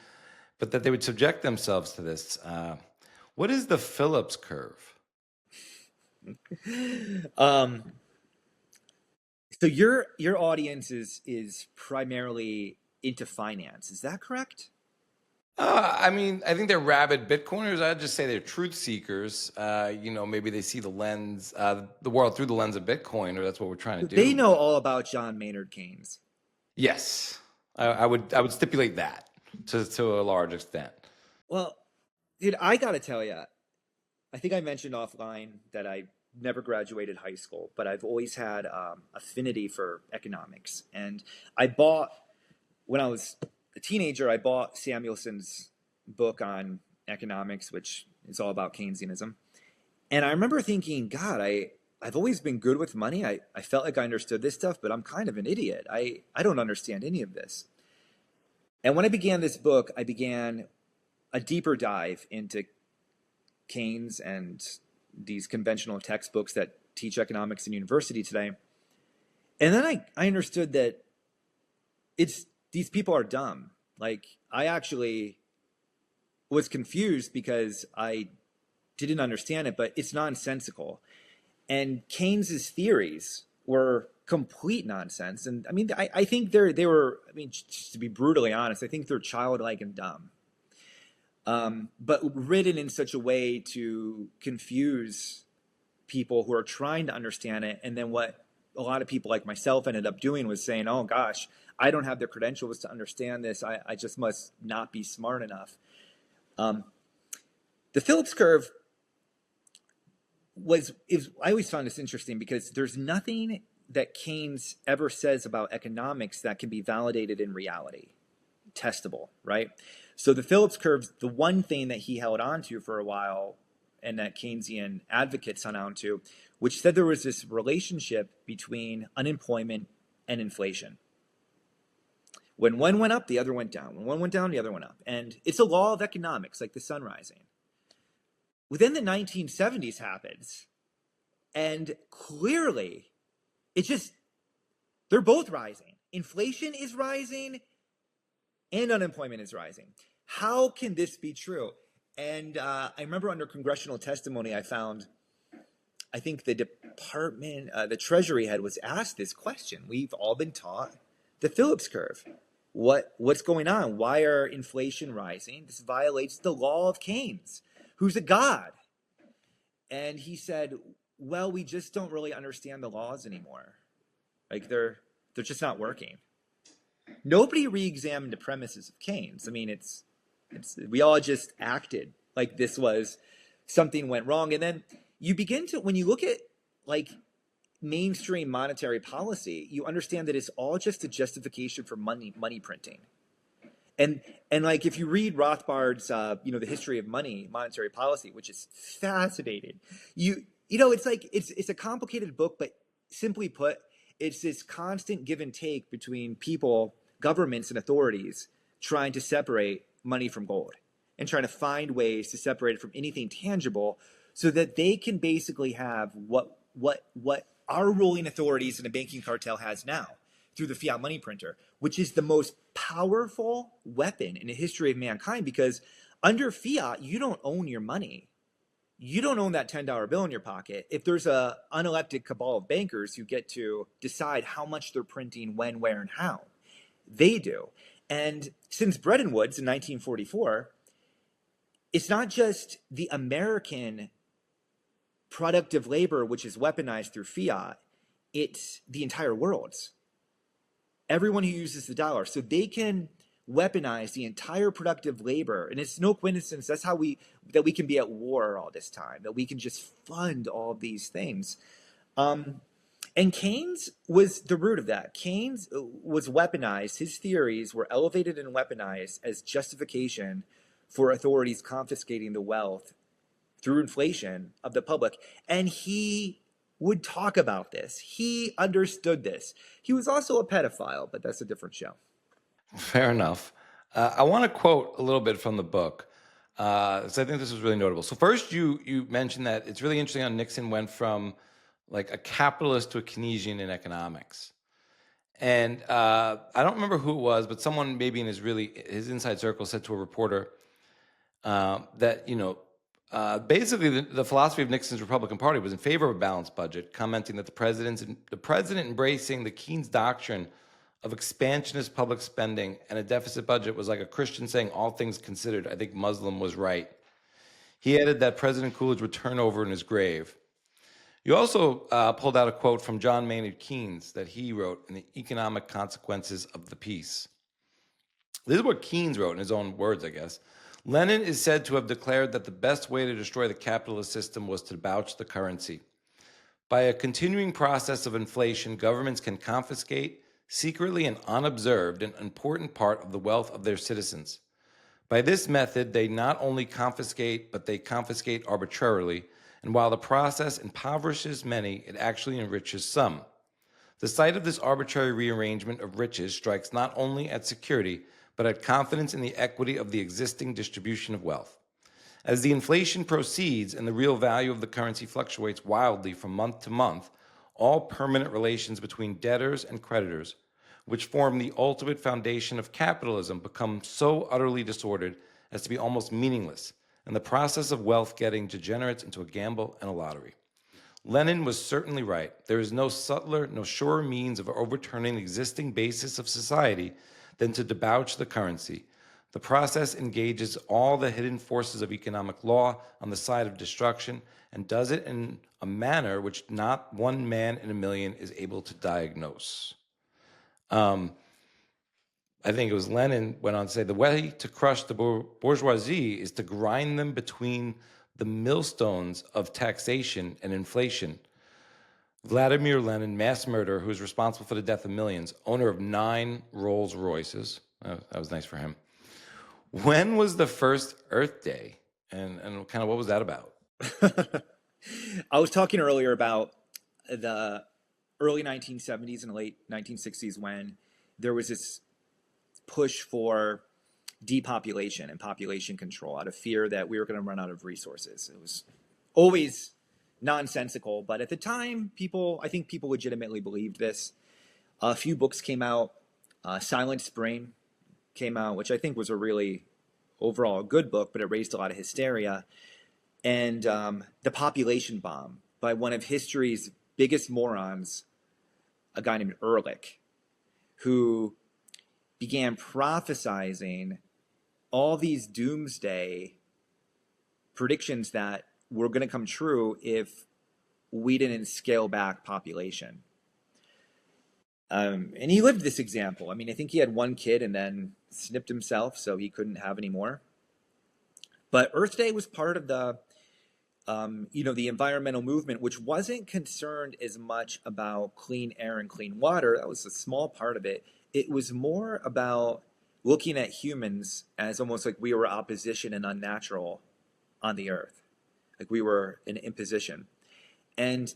but that they would subject themselves to this. What is the Phillips curve? So your audience is primarily into finance. Is that correct? I mean, I think they're rabid Bitcoiners. I'd just say they're truth seekers. Maybe they see the world through the lens of Bitcoin, or that's what we're trying to do. They know all about John Maynard Keynes. Yes, I would stipulate that to a large extent. Well, dude, I gotta tell you, I think I mentioned offline that I never graduated high school, but I've always had affinity for economics. And when I was a teenager, I bought Samuelson's book on economics, which is all about Keynesianism. And I remember thinking, God, I've always been good with money. I felt like I understood this stuff, but I'm kind of an idiot. I don't understand any of this. And when I began this book, I began a deeper dive into Keynes and these conventional textbooks that teach economics in university today. And then I understood that these people are dumb. Like, I actually was confused because I didn't understand it, but it's nonsensical. And Keynes's theories were complete nonsense. And I mean, I think they were, I mean, just to be brutally honest, I think they're childlike and dumb. But written in such a way to confuse people who are trying to understand it. And then what a lot of people like myself ended up doing was saying, oh gosh, I don't have the credentials to understand this. I just must not be smart enough. The Phillips curve I always found this interesting because there's nothing that Keynes ever says about economics that can be validated in reality, testable, right? So the Phillips curve, the one thing that he held on to for a while and that Keynesian advocates hung on to, which said there was this relationship between unemployment and inflation. When one went up, the other went down. When one went down, the other went up. And it's a law of economics, like the sun rising. Within the 1970s happens, and clearly, they're both rising. Inflation is rising, and unemployment is rising. How can this be true? And I remember under congressional testimony, I think the department, the Treasury head was asked this question. We've all been taught the Phillips curve. What's going on? Why are inflation rising? This violates the law of Keynes, who's a god. And he said, well, we just don't really understand the laws anymore. Like they're just not working. Nobody re-examined the premises of Keynes. I mean, we all just acted like this was something went wrong. And then you begin to, when you look at like mainstream monetary policy, you understand that it's all just a justification for money printing. And like if you read Rothbard's the history of monetary policy, which is fascinating, it's a complicated book, but simply put, it's this constant give and take between people, governments, and authorities trying to separate money from gold and trying to find ways to separate it from anything tangible so that they can basically have what our ruling authorities in the banking cartel has now through the fiat money printer, which is the most powerful weapon in the history of mankind, because under fiat, you don't own your money. You don't own that $10 bill in your pocket. If there's a unelected cabal of bankers who get to decide how much they're printing, when, where, and how, they do. And since Bretton Woods in 1944, it's not just the American productive labor, which is weaponized through fiat, it's the entire world's. Everyone who uses the dollar. So they can weaponize the entire productive labor. And it's no coincidence that's how we can be at war all this time, that we can just fund all these things. And And Keynes was the root of that. Keynes was weaponized. His theories were elevated and weaponized as justification for authorities confiscating the wealth through inflation of the public. And he would talk about this. He understood this. He was also a pedophile, but that's a different show. Fair enough. I want to quote a little bit from the book, so I think this was really notable. So first, you mentioned that it's really interesting how Nixon went from like a capitalist to a Keynesian in economics. And I don't remember who it was, but someone maybe in his inside circle said to a reporter that, basically the philosophy of Nixon's Republican Party was in favor of a balanced budget, commenting that the president embracing the Keynes doctrine of expansionist public spending and a deficit budget was like a Christian saying, all things considered, I think Muslim was right. He added that President Coolidge would turn over in his grave. You also pulled out a quote from John Maynard Keynes that he wrote in The Economic Consequences of the Peace. This is what Keynes wrote in his own words, I guess. Lenin is said to have declared that the best way to destroy the capitalist system was to debauch the currency. By a continuing process of inflation, governments can confiscate, secretly and unobserved, an important part of the wealth of their citizens. By this method, they not only confiscate, but they confiscate arbitrarily, and while the process impoverishes many, it actually enriches some. The sight of this arbitrary rearrangement of riches strikes not only at security, but at confidence in the equity of the existing distribution of wealth. As the inflation proceeds and the real value of the currency fluctuates wildly from month to month, all permanent relations between debtors and creditors, which form the ultimate foundation of capitalism, become so utterly disordered as to be almost meaningless, and the process of wealth getting degenerates into a gamble and a lottery. Lenin was certainly right. There is no subtler, no surer means of overturning the existing basis of society than to debauch the currency. The process engages all the hidden forces of economic law on the side of destruction and does it in a manner which not one man in a million is able to diagnose. I think it was Lenin went on to say, the way to crush the bourgeoisie is to grind them between the millstones of taxation and inflation. Vladimir Lenin, mass murderer, who is responsible for the death of millions, owner of 9 Rolls Royces. That was nice for him. When was the first Earth Day? And kind of what was that about? I was talking earlier about the early 1970s and late 1960s when there was this push for depopulation and population control out of fear that we were going to run out of resources. It was always nonsensical, but at the time, I think people legitimately believed this. A few books came out. Silent Spring came out, which I think was a really overall good book, but it raised a lot of hysteria. And The Population Bomb by one of history's biggest morons, a guy named Ehrlich, who began prophesizing all these doomsday predictions that were going to come true if we didn't scale back population. And he lived this example. I mean, I think he had one kid and then snipped himself so he couldn't have any more. But Earth Day was part of the environmental movement, which wasn't concerned as much about clean air and clean water. That was a small part of it. It was more about looking at humans as almost like we were opposition and unnatural on the earth, like we were an imposition. And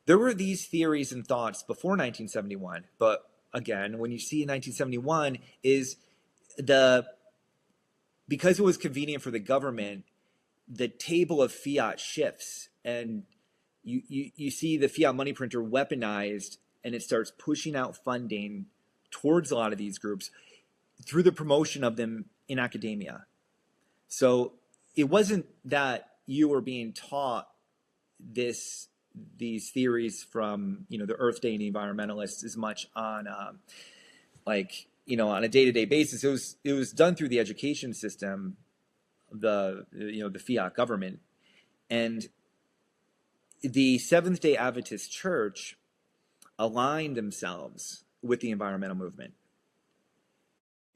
there were these theories and thoughts before 1971, but again, when you see in 1971 is because it was convenient for the government, the table of fiat shifts, and you see the fiat money printer weaponized, and it starts pushing out funding towards a lot of these groups through the promotion of them in academia. So it wasn't that you were being taught these theories from the Earth Day and the environmentalists as much on on a day-to-day basis. It was done through the education system, the fiat government, and the Seventh-day Adventist Church aligned themselves with the environmental movement.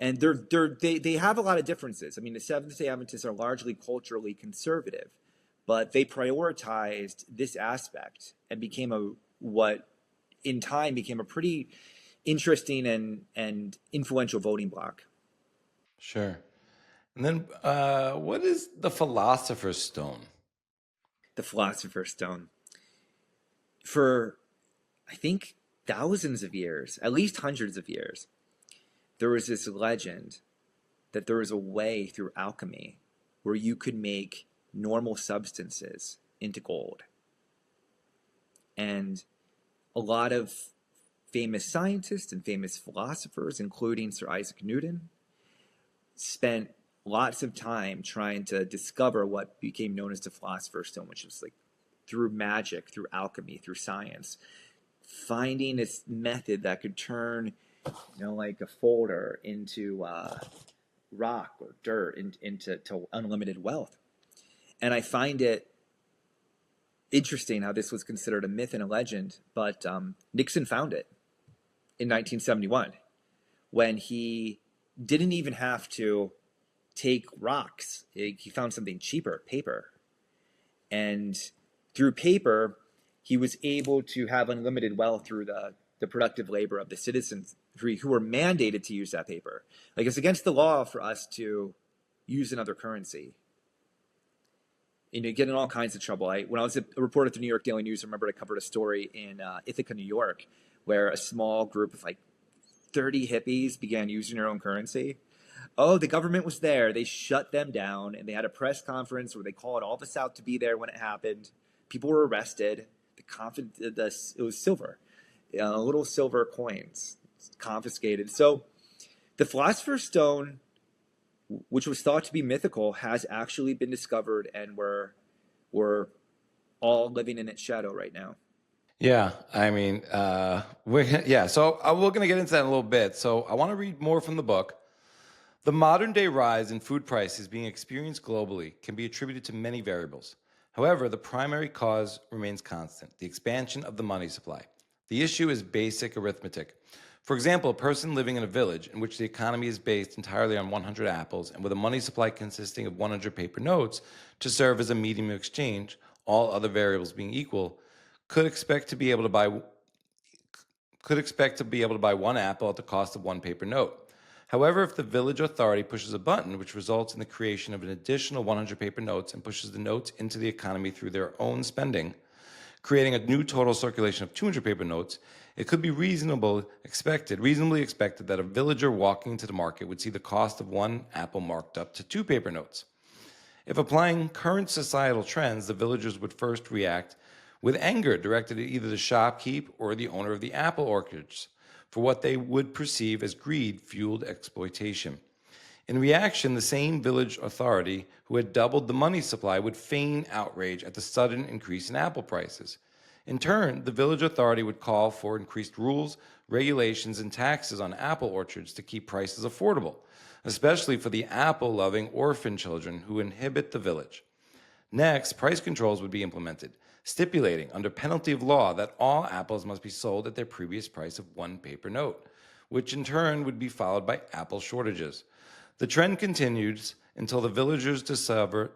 And they have a lot of differences. I mean, the Seventh-day Adventists are largely culturally conservative, but they prioritized this aspect and became what in time became a pretty interesting and influential voting bloc. Sure. And then what is the Philosopher's Stone? The Philosopher's Stone. For, I think, thousands of years, at least hundreds of years, there was this legend that there was a way through alchemy where you could make normal substances into gold. And a lot of famous scientists and famous philosophers, including Sir Isaac Newton, spent lots of time trying to discover what became known as the Philosopher's Stone, which was like through magic, through alchemy, through science, finding this method that could turn, like a folder into rock or dirt into unlimited wealth. And I find it interesting how this was considered a myth and a legend, but Nixon found it in 1971 when he didn't even have to take rocks. He found something cheaper, paper. And through paper, he was able to have unlimited wealth through the productive labor of the citizens who were mandated to use that paper. Like, it's against the law for us to use another currency. Get in all kinds of trouble. When I was a reporter at the New York Daily News, I remember I covered a story in Ithaca, New York, where a small group of 30 hippies began using their own currency. Oh, the government was there. They shut them down, and they had a press conference where they called all of us out to be there when it happened. People were arrested. It was silver, little silver coins confiscated. So the Philosopher's Stone, which was thought to be mythical, has actually been discovered, and we're all living in its shadow right now. Yeah, I mean, so we're going to get into that in a little bit. So I want to read more from the book. The modern day rise in food prices being experienced globally can be attributed to many variables. However, the primary cause remains constant, the expansion of the money supply. The issue is basic arithmetic. For example, a person living in a village in which the economy is based entirely on 100 apples and with a money supply consisting of 100 paper notes to serve as a medium of exchange, all other variables being equal, could expect to be able to buy one apple at the cost of one paper note. However, if the village authority pushes a button which results in the creation of an additional 100 paper notes and pushes the notes into the economy through their own spending, creating a new total circulation of 200 paper notes, it could be reasonably expected that a villager walking into the market would see the cost of one apple marked up to 2 paper notes. If applying current societal trends, the villagers would first react with anger directed at either the shopkeep or the owner of the apple orchards for what they would perceive as greed-fueled exploitation. In reaction, the same village authority who had doubled the money supply would feign outrage at the sudden increase in apple prices. In turn, the village authority would call for increased rules, regulations, and taxes on apple orchards to keep prices affordable, especially for the apple-loving orphan children who inhabit the village. Next, price controls would be implemented, stipulating under penalty of law that all apples must be sold at their previous price of one paper note, which in turn would be followed by apple shortages. The trend continues until the villagers discover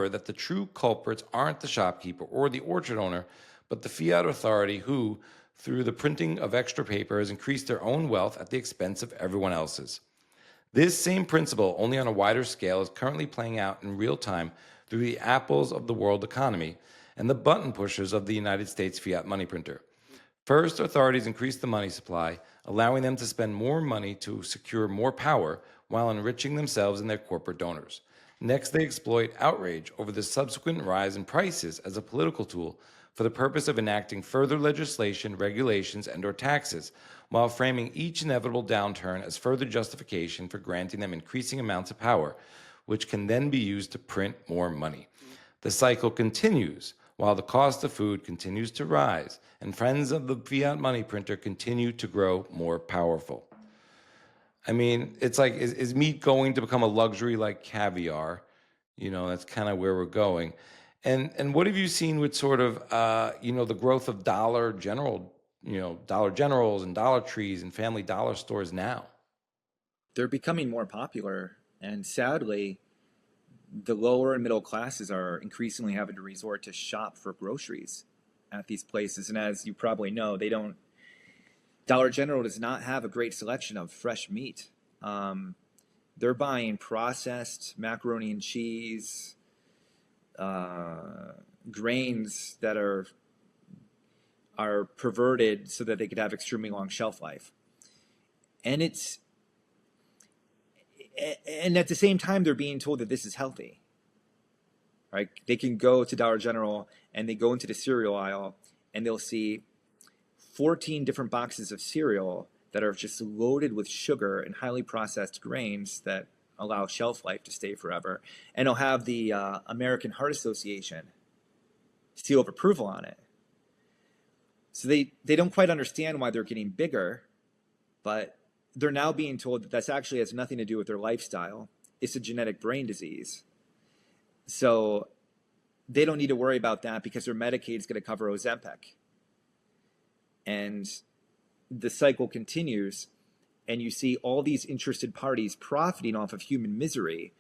that the true culprits aren't the shopkeeper or the orchard owner, but the fiat authority who, through the printing of extra paper, has increased their own wealth at the expense of everyone else's. This same principle, only on a wider scale, is currently playing out in real time through the apples of the world economy and the button pushers of the United States fiat money printer. First, authorities increase the money supply, allowing them to spend more money to secure more power while enriching themselves and their corporate donors. Next, they exploit outrage over the subsequent rise in prices as a political tool for the purpose of enacting further legislation, regulations, and/or taxes, while framing each inevitable downturn as further justification for granting them increasing amounts of power, which can then be used to print more money. The cycle continues while the cost of food continues to rise and friends of the fiat money printer continue to grow more powerful. I mean, it's like, is meat going to become a luxury like caviar? That's kind of where we're going. And what have you seen with sort of, the growth of Dollar Generals and Dollar Trees and Family Dollar stores now? They're becoming more popular, and sadly, the lower and middle classes are increasingly having to resort to shop for groceries at these places. And as you probably know, they don't Dollar General does not have a great selection of fresh meat. They're buying processed macaroni and cheese, grains that are perverted so that they could have extremely long shelf life. And at the same time, they're being told that this is healthy. Right? They can go to Dollar General and they go into the cereal aisle and they'll see 14 different boxes of cereal that are just loaded with sugar and highly processed grains that allow shelf life to stay forever. And they'll have the American Heart Association seal of approval on it. So they don't quite understand why they're getting bigger, but they're now being told that that's actually has nothing to do with their lifestyle. It's a genetic brain disease. So they don't need to worry about that because their Medicaid is going to cover Ozempic. And the cycle continues, and you see all these interested parties profiting off of human misery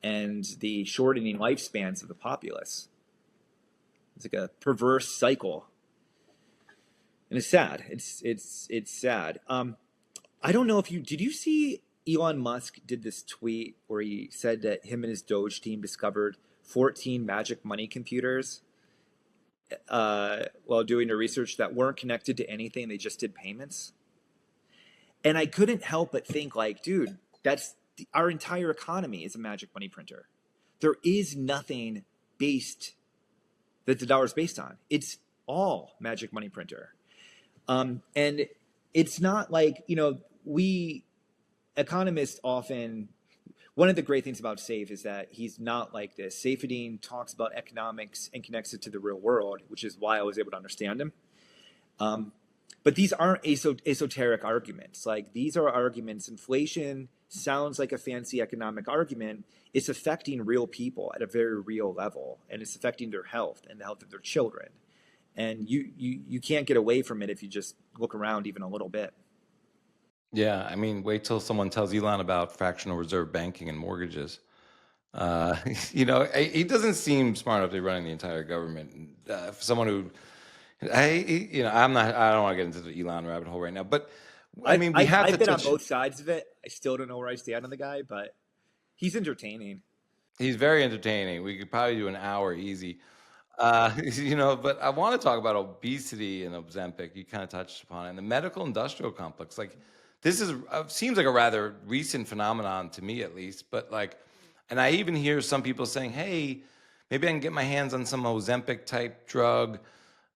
and the shortening lifespans of the populace. It's like a perverse cycle. And it's sad. It's sad. I don't know if did you see Elon Musk did this tweet where he said that him and his Doge team discovered 14 magic money computers while doing the research that weren't connected to anything. They just did payments. And I couldn't help but think, like, dude, our entire economy is a magic money printer. There is nothing that the dollar is based on. It's all magic money printer. And it's not like, we economists often, one of the great things about Saif is that he's not like this. Saifedean talks about economics and connects it to the real world, which is why I was able to understand him. But these aren't esoteric arguments. Like, these are arguments. Inflation sounds like a fancy economic argument. It's affecting real people at a very real level, and it's affecting their health and the health of their children. And you can't get away from it if you just look around even a little bit. Yeah, I mean, wait till someone tells Elon about fractional reserve banking and mortgages. He doesn't seem smart enough to be running the entire government. For someone who, I don't want to get into the Elon rabbit hole right now, but I mean, I've been on both sides of it. I still don't know where I stand on the guy, but he's entertaining. He's very entertaining. We could probably do an hour easy. But I want to talk about obesity and Ozempic. You kind of touched upon it. And the medical industrial complex. Like, this seems like a rather recent phenomenon to me, at least. But and I even hear some people saying, hey, maybe I can get my hands on some Ozempic type drug,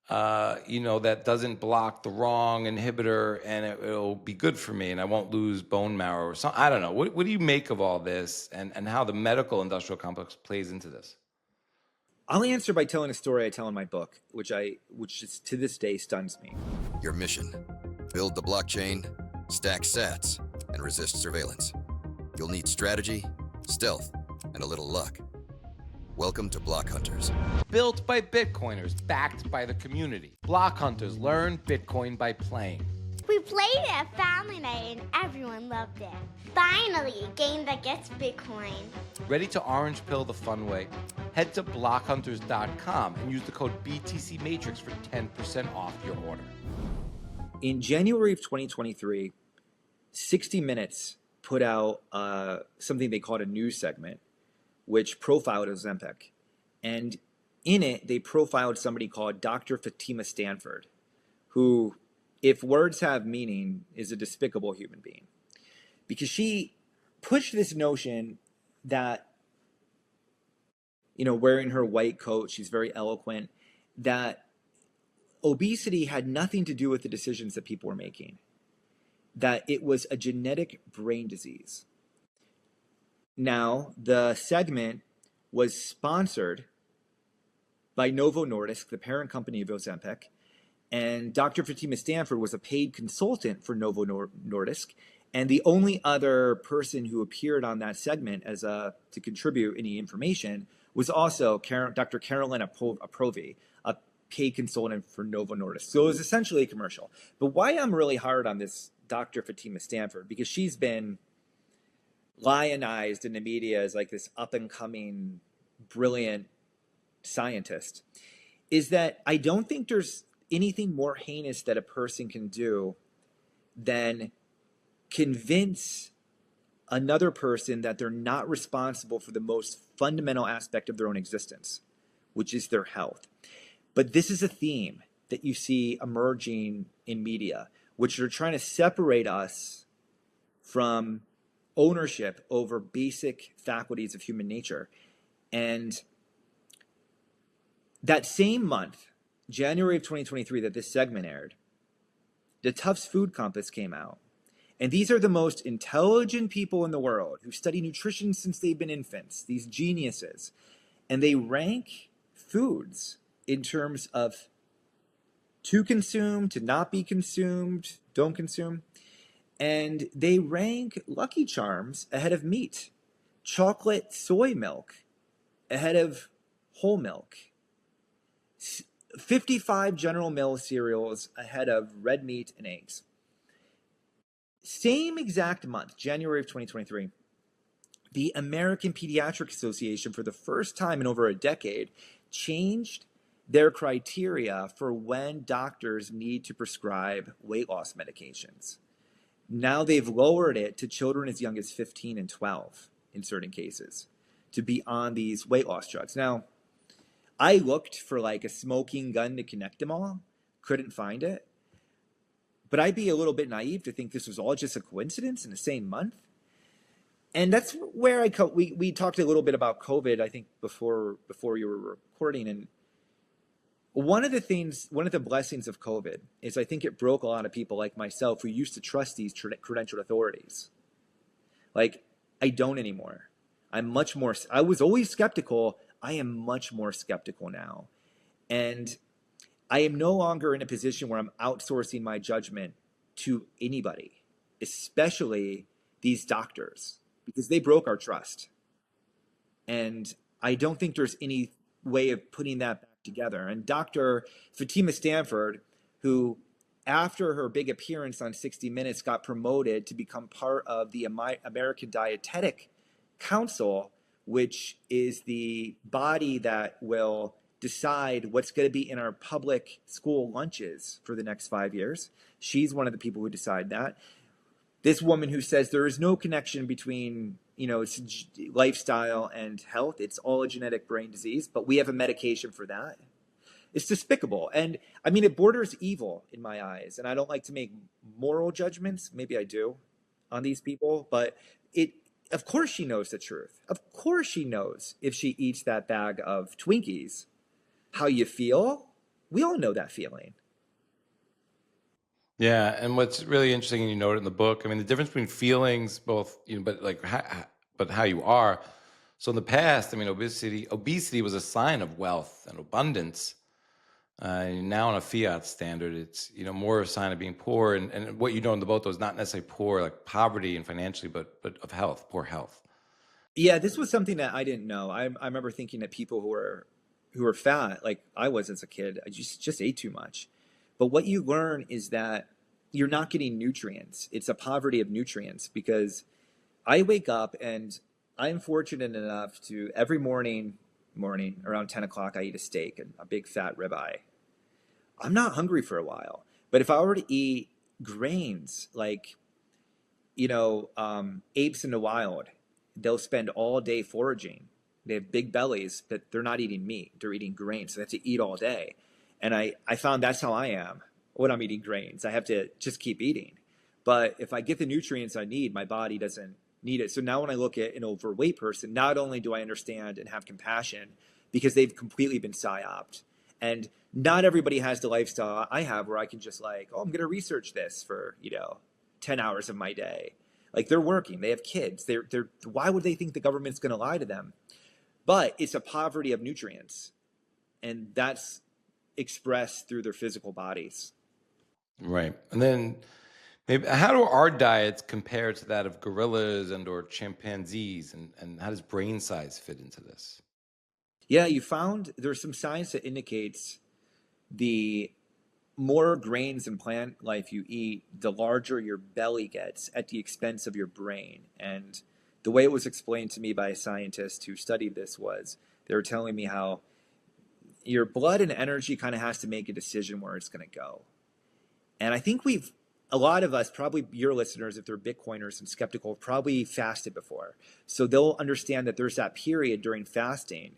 that doesn't block the wrong inhibitor, and it'll be good for me and I won't lose bone marrow or something. I don't know. What do you make of all this and how the medical industrial complex plays into this? I'll answer by telling a story I tell in my book, which is to this day stuns me. Your mission: build the blockchain, stack sats, and resist surveillance. You'll need strategy, stealth, and a little luck. Welcome to Blockhunters. Built by Bitcoiners, backed by the community. Blockhunters learn Bitcoin by playing. We played it at family night and everyone loved it. Finally, a game that gets Bitcoin. Ready to orange pill the fun way? Head to blockhunters.com and use the code BTCMatrix for 10% off your order. In January of 2023, 60 Minutes put out something they called a news segment, which profiled Ozempic. And in it, they profiled somebody called Dr. Fatima Stanford, who, if words have meaning, is a despicable human being. Because she pushed this notion that, wearing her white coat, she's very eloquent, that obesity had nothing to do with the decisions that people were making, that it was a genetic brain disease. Now, the segment was sponsored by Novo Nordisk, the parent company of Ozempic, and Dr. Fatima Stanford was a paid consultant for Novo Nordisk, and the only other person who appeared on that segment to contribute any information was also Dr. Carolyn Aprovi, a paid consultant for Novo Nordisk. So it was essentially a commercial. But why I'm really hard on this Dr. Fatima Stanford, because she's been lionized in the media as like this up-and-coming, brilliant scientist, is that I don't think there's anything more heinous that a person can do than convince another person that they're not responsible for the most fundamental aspect of their own existence, which is their health. But this is a theme that you see emerging in media, which are trying to separate us from ownership over basic faculties of human nature. And that same month, January of 2023, that this segment aired, the Tufts Food Compass came out. And these are the most intelligent people in the world who study nutrition since they've been infants, these geniuses. And they rank foods in terms of to consume, to not be consumed, don't consume. And they rank Lucky Charms ahead of meat, chocolate soy milk ahead of whole milk, 55 General Mills cereals ahead of red meat and eggs. Same exact month, January of 2023, the American Pediatric Association, for the first time in over a decade, changed their criteria for when doctors need to prescribe weight loss medications. Now they've lowered it to children as young as 15 and 12 in certain cases to be on these weight loss drugs. Now, I looked for like a smoking gun to connect them all, couldn't find it. But I'd be a little bit naive to think this was all just a coincidence in the same month. And that's where we talked a little bit about COVID, I think, before you were recording. And one of the blessings of COVID is I think it broke a lot of people like myself who used to trust these credentialed authorities. Like, I don't anymore. I was always skeptical. I am much more skeptical now. And I am no longer in a position where I'm outsourcing my judgment to anybody, especially these doctors, because they broke our trust. And I don't think there's any way of putting that back together. And Dr. Fatima Stanford, who after her big appearance on 60 Minutes got promoted to become part of the American Dietetic Council, which is the body that will decide what's going to be in our public school lunches for the next 5 years. She's one of the people who decide that. This woman who says there is no connection between, lifestyle and health. It's all a genetic brain disease, but we have a medication for that. It's despicable. And I mean, it borders evil in my eyes. And I don't like to make moral judgments. Maybe I do on these people, but of course she knows the truth. Of course she knows if she eats that bag of Twinkies, how you feel. We all know that feeling. Yeah, and what's really interesting, and you note it in the book, I mean, the difference between feelings, both, but how you are. So in the past, I mean, obesity was a sign of wealth and abundance. Now on a Fiat standard, it's more a sign of being poor. And what you know in the book, though, is not necessarily poor, like poverty and financially, but of health, poor health. Yeah, this was something that I didn't know. I remember thinking that people who were fat, like I was as a kid, I just ate too much. But what you learn is that you're not getting nutrients. It's a poverty of nutrients, because I wake up and I'm fortunate enough to every morning around 10 o'clock, I eat a steak and a big fat ribeye. I'm not hungry for a while. But if I were to eat grains, like, apes in the wild, they'll spend all day foraging. They have big bellies, but they're not eating meat. They're eating grains. So they have to eat all day. And I found that's how I am when I'm eating grains. I have to just keep eating. But if I get the nutrients I need, my body doesn't need it. So now when I look at an overweight person, not only do I understand and have compassion, because they've completely been psyoped. And not everybody has the lifestyle I have where I can just I'm going to research this for, 10 hours of my day. Like, they're working, they have kids. Why would they think the government's going to lie to them? But it's a poverty of nutrients. And that's expressed through their physical bodies. Right. And then maybe how do our diets compare to that of gorillas and or chimpanzees? And how does brain size fit into this? Yeah, you found there's some science that indicates the more grains and plant life you eat, the larger your belly gets at the expense of your brain. And the way it was explained to me by a scientist who studied this was they were telling me how your blood and energy kind of has to make a decision where it's going to go. And I think we've a lot of us, probably your listeners, if they're Bitcoiners and skeptical, probably fasted before. So they'll understand that there's that period during fasting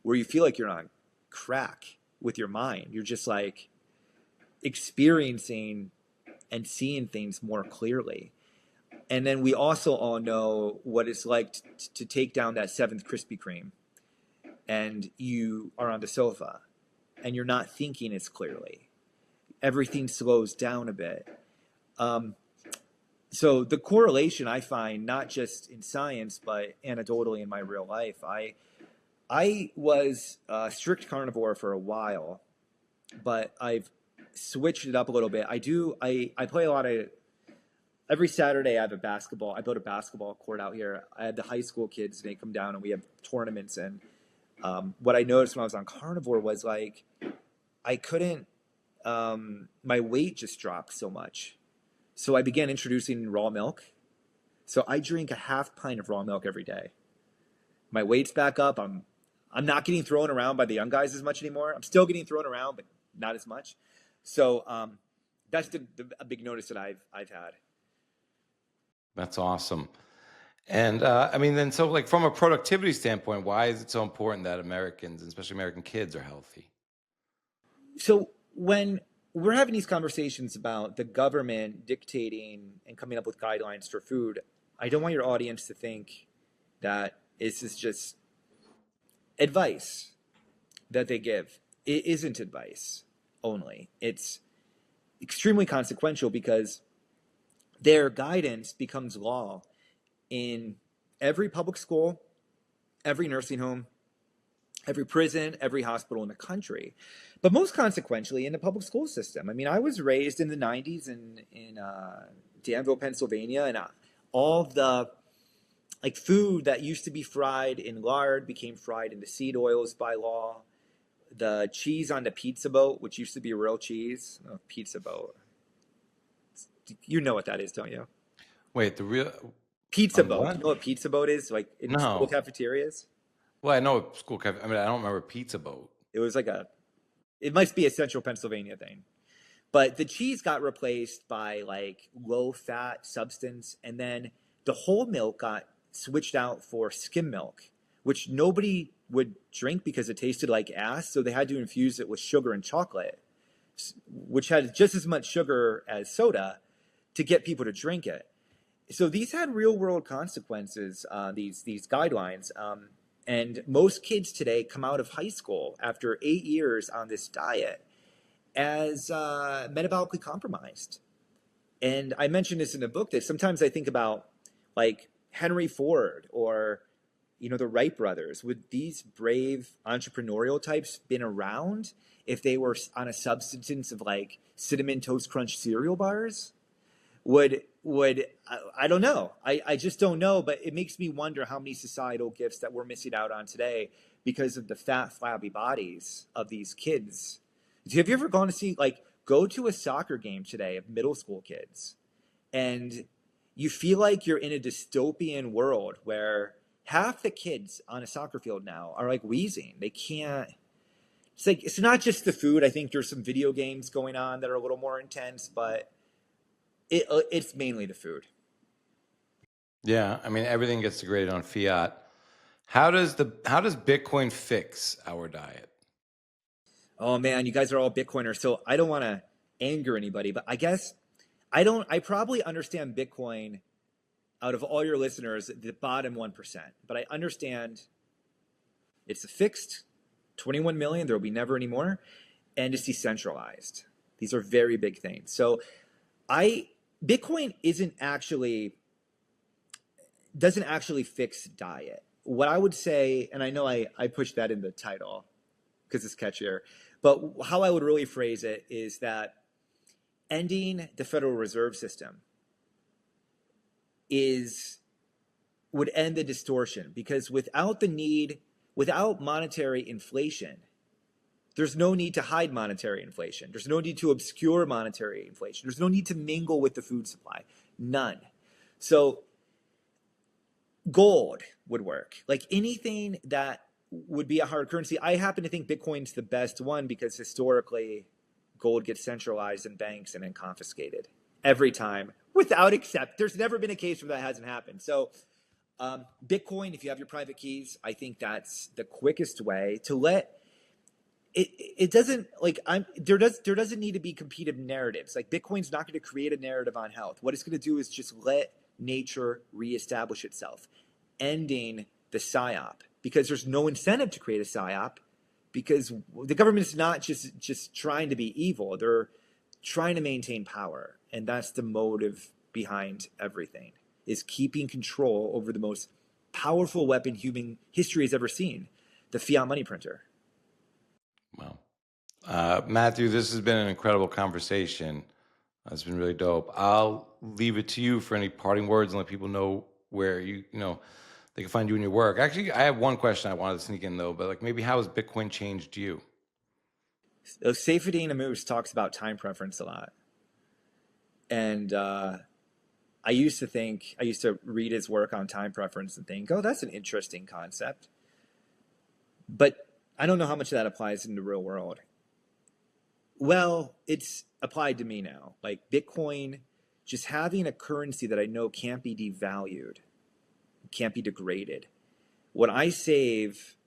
where you feel like you're on crack with your mind. You're just like experiencing and seeing things more clearly. And then we also all know what it's like to take down that seventh Krispy Kreme, and you are on the sofa and you're not thinking as clearly. Everything slows down a bit. So the correlation I find, not just in science, but anecdotally in my real life, I was a strict carnivore for a while, but I've switched it up a little bit. I play a lot of, every Saturday I built a basketball court out here. I had the high school kids, they come down and we have tournaments. And what I noticed when I was on carnivore was like, I couldn't, my weight just dropped so much. So I began introducing raw milk. So I drink a half pint of raw milk every day. My weight's back up. I'm not getting thrown around by the young guys as much anymore. I'm still getting thrown around, but not as much. So that's a big notice that I've had. That's awesome. And I mean, then so like from a productivity standpoint, why is it so important that Americans, especially American kids, are healthy? So when we're having these conversations about the government dictating and coming up with guidelines for food, I don't want your audience to think that this is just advice that they give. It isn't advice only. It's extremely consequential because their guidance becomes law in every public school, every nursing home, every prison, every hospital in the country. But most consequentially in the public school system. I mean, I was raised in the 90s in Danville, Pennsylvania, and all the like food that used to be fried in lard became fried into seed oils by law. The cheese on the pizza boat, which used to be real cheese, pizza boat. You know what that is, don't you? Wait, the real pizza boat. what? You know what pizza boat is? Like in No. school cafeterias? Well, I know school cafe. I mean, I don't remember pizza boat. It was like it must be a central Pennsylvania thing. But the cheese got replaced by like low fat substance. And then the whole milk got switched out for skim milk, which nobody would drink because it tasted like ass. So they had to infuse it with sugar and chocolate, which had just as much sugar as soda, to get people to drink it. So these had real world consequences, these guidelines. And most kids today come out of high school after 8 years on this diet as metabolically compromised. And I mentioned this in the book that sometimes I think about like Henry Ford or, you know, the Wright brothers. Would these brave entrepreneurial types been around if they were on a substance of like Cinnamon Toast Crunch cereal bars? Would I don't know. I just don't know, but it makes me wonder how many societal gifts that we're missing out on today because of the fat, flabby bodies of these kids. Have you ever gone to see, like, go to a soccer game today of middle school kids, and you feel like you're in a dystopian world where half the kids on a soccer field now are like wheezing. They can't. It's like, it's not just the food. I think there's some video games going on that are a little more intense, but it's mainly the food. Yeah, I mean everything gets degraded on fiat. How does Bitcoin fix our diet? Oh man, you guys are all Bitcoiners, so I don't want to anger anybody, but I guess I probably understand Bitcoin out of all your listeners, the bottom 1%. But I understand it's a fixed 21 million, there will be never any more, and it's decentralized. These are very big things. So Bitcoin doesn't actually fix diet. What I would say, and I know I pushed that in the title because it's catchier, but how I would really phrase it is that ending the Federal Reserve System would end the distortion, because without monetary inflation, there's no need to hide monetary inflation. There's no need to obscure monetary inflation. There's no need to mingle with the food supply. None. So gold would work. Like anything that would be a hard currency. I happen to think Bitcoin's the best one because historically gold gets centralized in banks and then confiscated. every time, without except. There's never been a case where that hasn't happened. So Bitcoin, if you have your private keys, I think that's the quickest way to let it doesn't like there doesn't need to be competing narratives. Like Bitcoin's not going to create a narrative on health. What it's going to do is just let nature reestablish itself, ending the psyop, because there's no incentive to create a psyop, because the government is not just trying to be evil. They're trying to maintain power, and that's the motive behind everything, is keeping control over the most powerful weapon human history has ever seen, the fiat money printer. Wow. Matthew, this has been an incredible conversation. It's been really dope. I'll leave it to you for any parting words and let people know where they can find you in your work. Actually, I have one question I wanted to sneak in though, but like maybe how has Bitcoin changed you? So Saifedean Ammous talks about time preference a lot. And I used to read his work on time preference and think, oh, that's an interesting concept. But I don't know how much that applies in the real world. Well, it's applied to me now. Like Bitcoin, just having a currency that I know can't be devalued, can't be degraded. When I save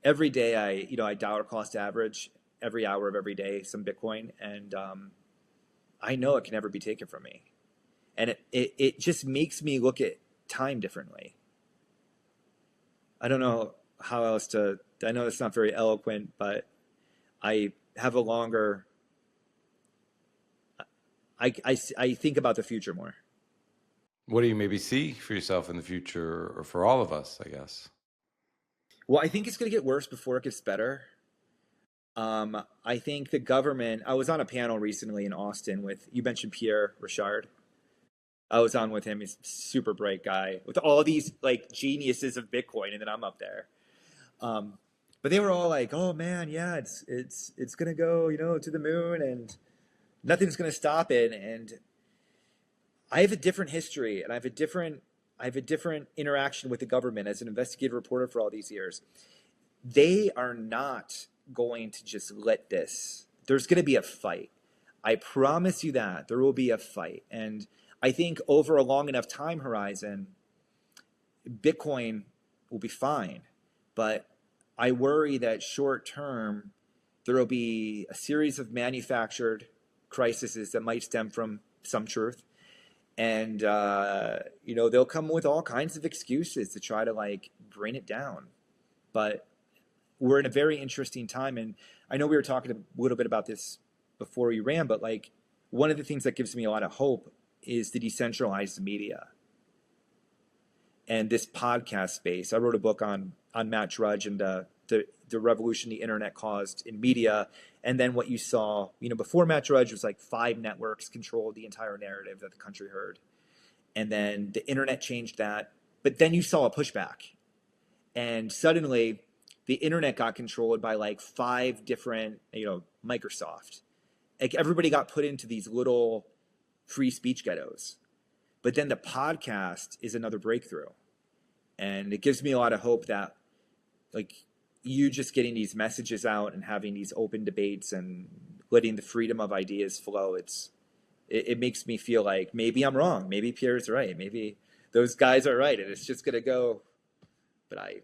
every day, I dollar cost average every hour of every day some Bitcoin, and I know it can never be taken from me. And it just makes me look at time differently. I don't know how else to, I know it's not very eloquent, but I have a longer, I think about the future more. What do you maybe see for yourself in the future, or for all of us, I guess? Well, I think it's going to get worse before it gets better. I think the government, I was on a panel recently in Austin with, you mentioned Pierre Richard. I was on with him. He's a super bright guy with all these like geniuses of Bitcoin, and then I'm up there. But they were all like, "Oh man, yeah, it's gonna go, to the moon, and nothing's gonna stop it." And I have a different history, and I have a different interaction with the government as an investigative reporter for all these years. They are not going to just let this. There's going to be a fight. I promise you that there will be a fight, and I think over a long enough time horizon, Bitcoin will be fine. But I worry that short term, there will be a series of manufactured crises that might stem from some truth. And, they'll come with all kinds of excuses to try to bring it down. But we're in a very interesting time. And I know we were talking a little bit about this before we ran, but one of the things that gives me a lot of hope is the decentralized media and this podcast space. I wrote a book on Matt Drudge and the revolution the internet caused in media. And then what you saw, before Matt Drudge was 5 networks controlled the entire narrative that the country heard. And then the internet changed that. But then you saw a pushback. And suddenly the internet got controlled by 5 different, Microsoft. Everybody got put into these little free speech ghettos. But then the podcast is another breakthrough. And it gives me a lot of hope that you just getting these messages out and having these open debates and letting the freedom of ideas flow, it makes me feel like maybe I'm wrong. Maybe Pierre's right. Maybe those guys are right. And it's just going to go. But I'm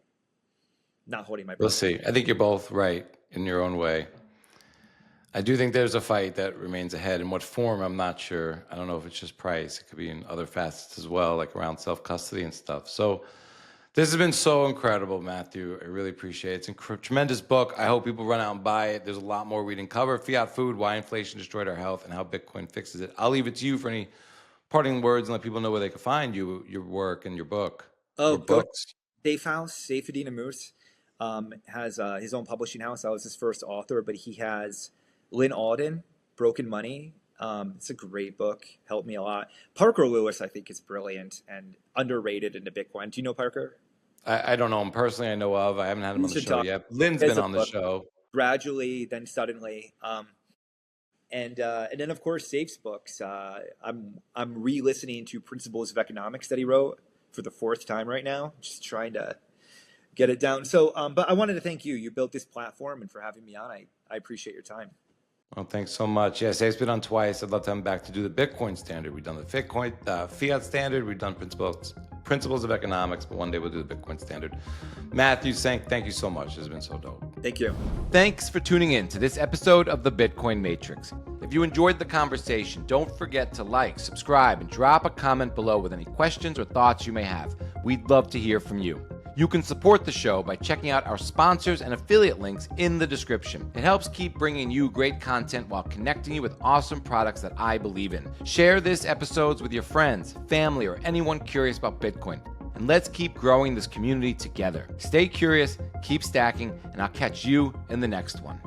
not holding my breath. We'll see. I think you're both right in your own way. I do think there's a fight that remains ahead. In what form, I'm not sure. I don't know if it's just price. It could be in other facets as well, like around self-custody and stuff. So this has been so incredible, Matthew. I really appreciate it. It's a tremendous book. I hope people run out and buy it. There's a lot more we didn't cover. Fiat Food, Why Inflation Destroyed Our Health, and How Bitcoin Fixes It. I'll leave it to you for any parting words and let people know where they can find you, your work, and your book. Oh, your books. Safe House, Saifedean Ammous has his own publishing house. I was his first author, but he has Lynn Alden, Broken Money. It's a great book. Helped me a lot. Parker Lewis, I think, is brilliant and underrated into Bitcoin. Do you know Parker? I don't know him personally. I know of. I haven't had him on the show yet. Lynn's been on the show. Gradually, then suddenly. And then, of course, Safe's books. I'm re-listening to Principles of Economics that he wrote for the 4th time right now, just trying to get it down. So, but I wanted to thank you. You built this platform, and for having me on, I appreciate your time. Well, thanks so much. Yeah, Safe's been on twice. I'd love to have him back to do the Bitcoin standard. We've done the Fiat standard. We've done principles of economics, but one day we'll do the Bitcoin standard. Matthew, thank you so much. This has been so dope. Thank you. Thanks for tuning in to this episode of the Bitcoin Matrix. If you enjoyed the conversation, don't forget to like, subscribe, and drop a comment below with any questions or thoughts you may have. We'd love to hear from you. You can support the show by checking out our sponsors and affiliate links in the description. It helps keep bringing you great content while connecting you with awesome products that I believe in. Share this episodes with your friends, family, or anyone curious about Bitcoin. And let's keep growing this community together. Stay curious, keep stacking, and I'll catch you in the next one.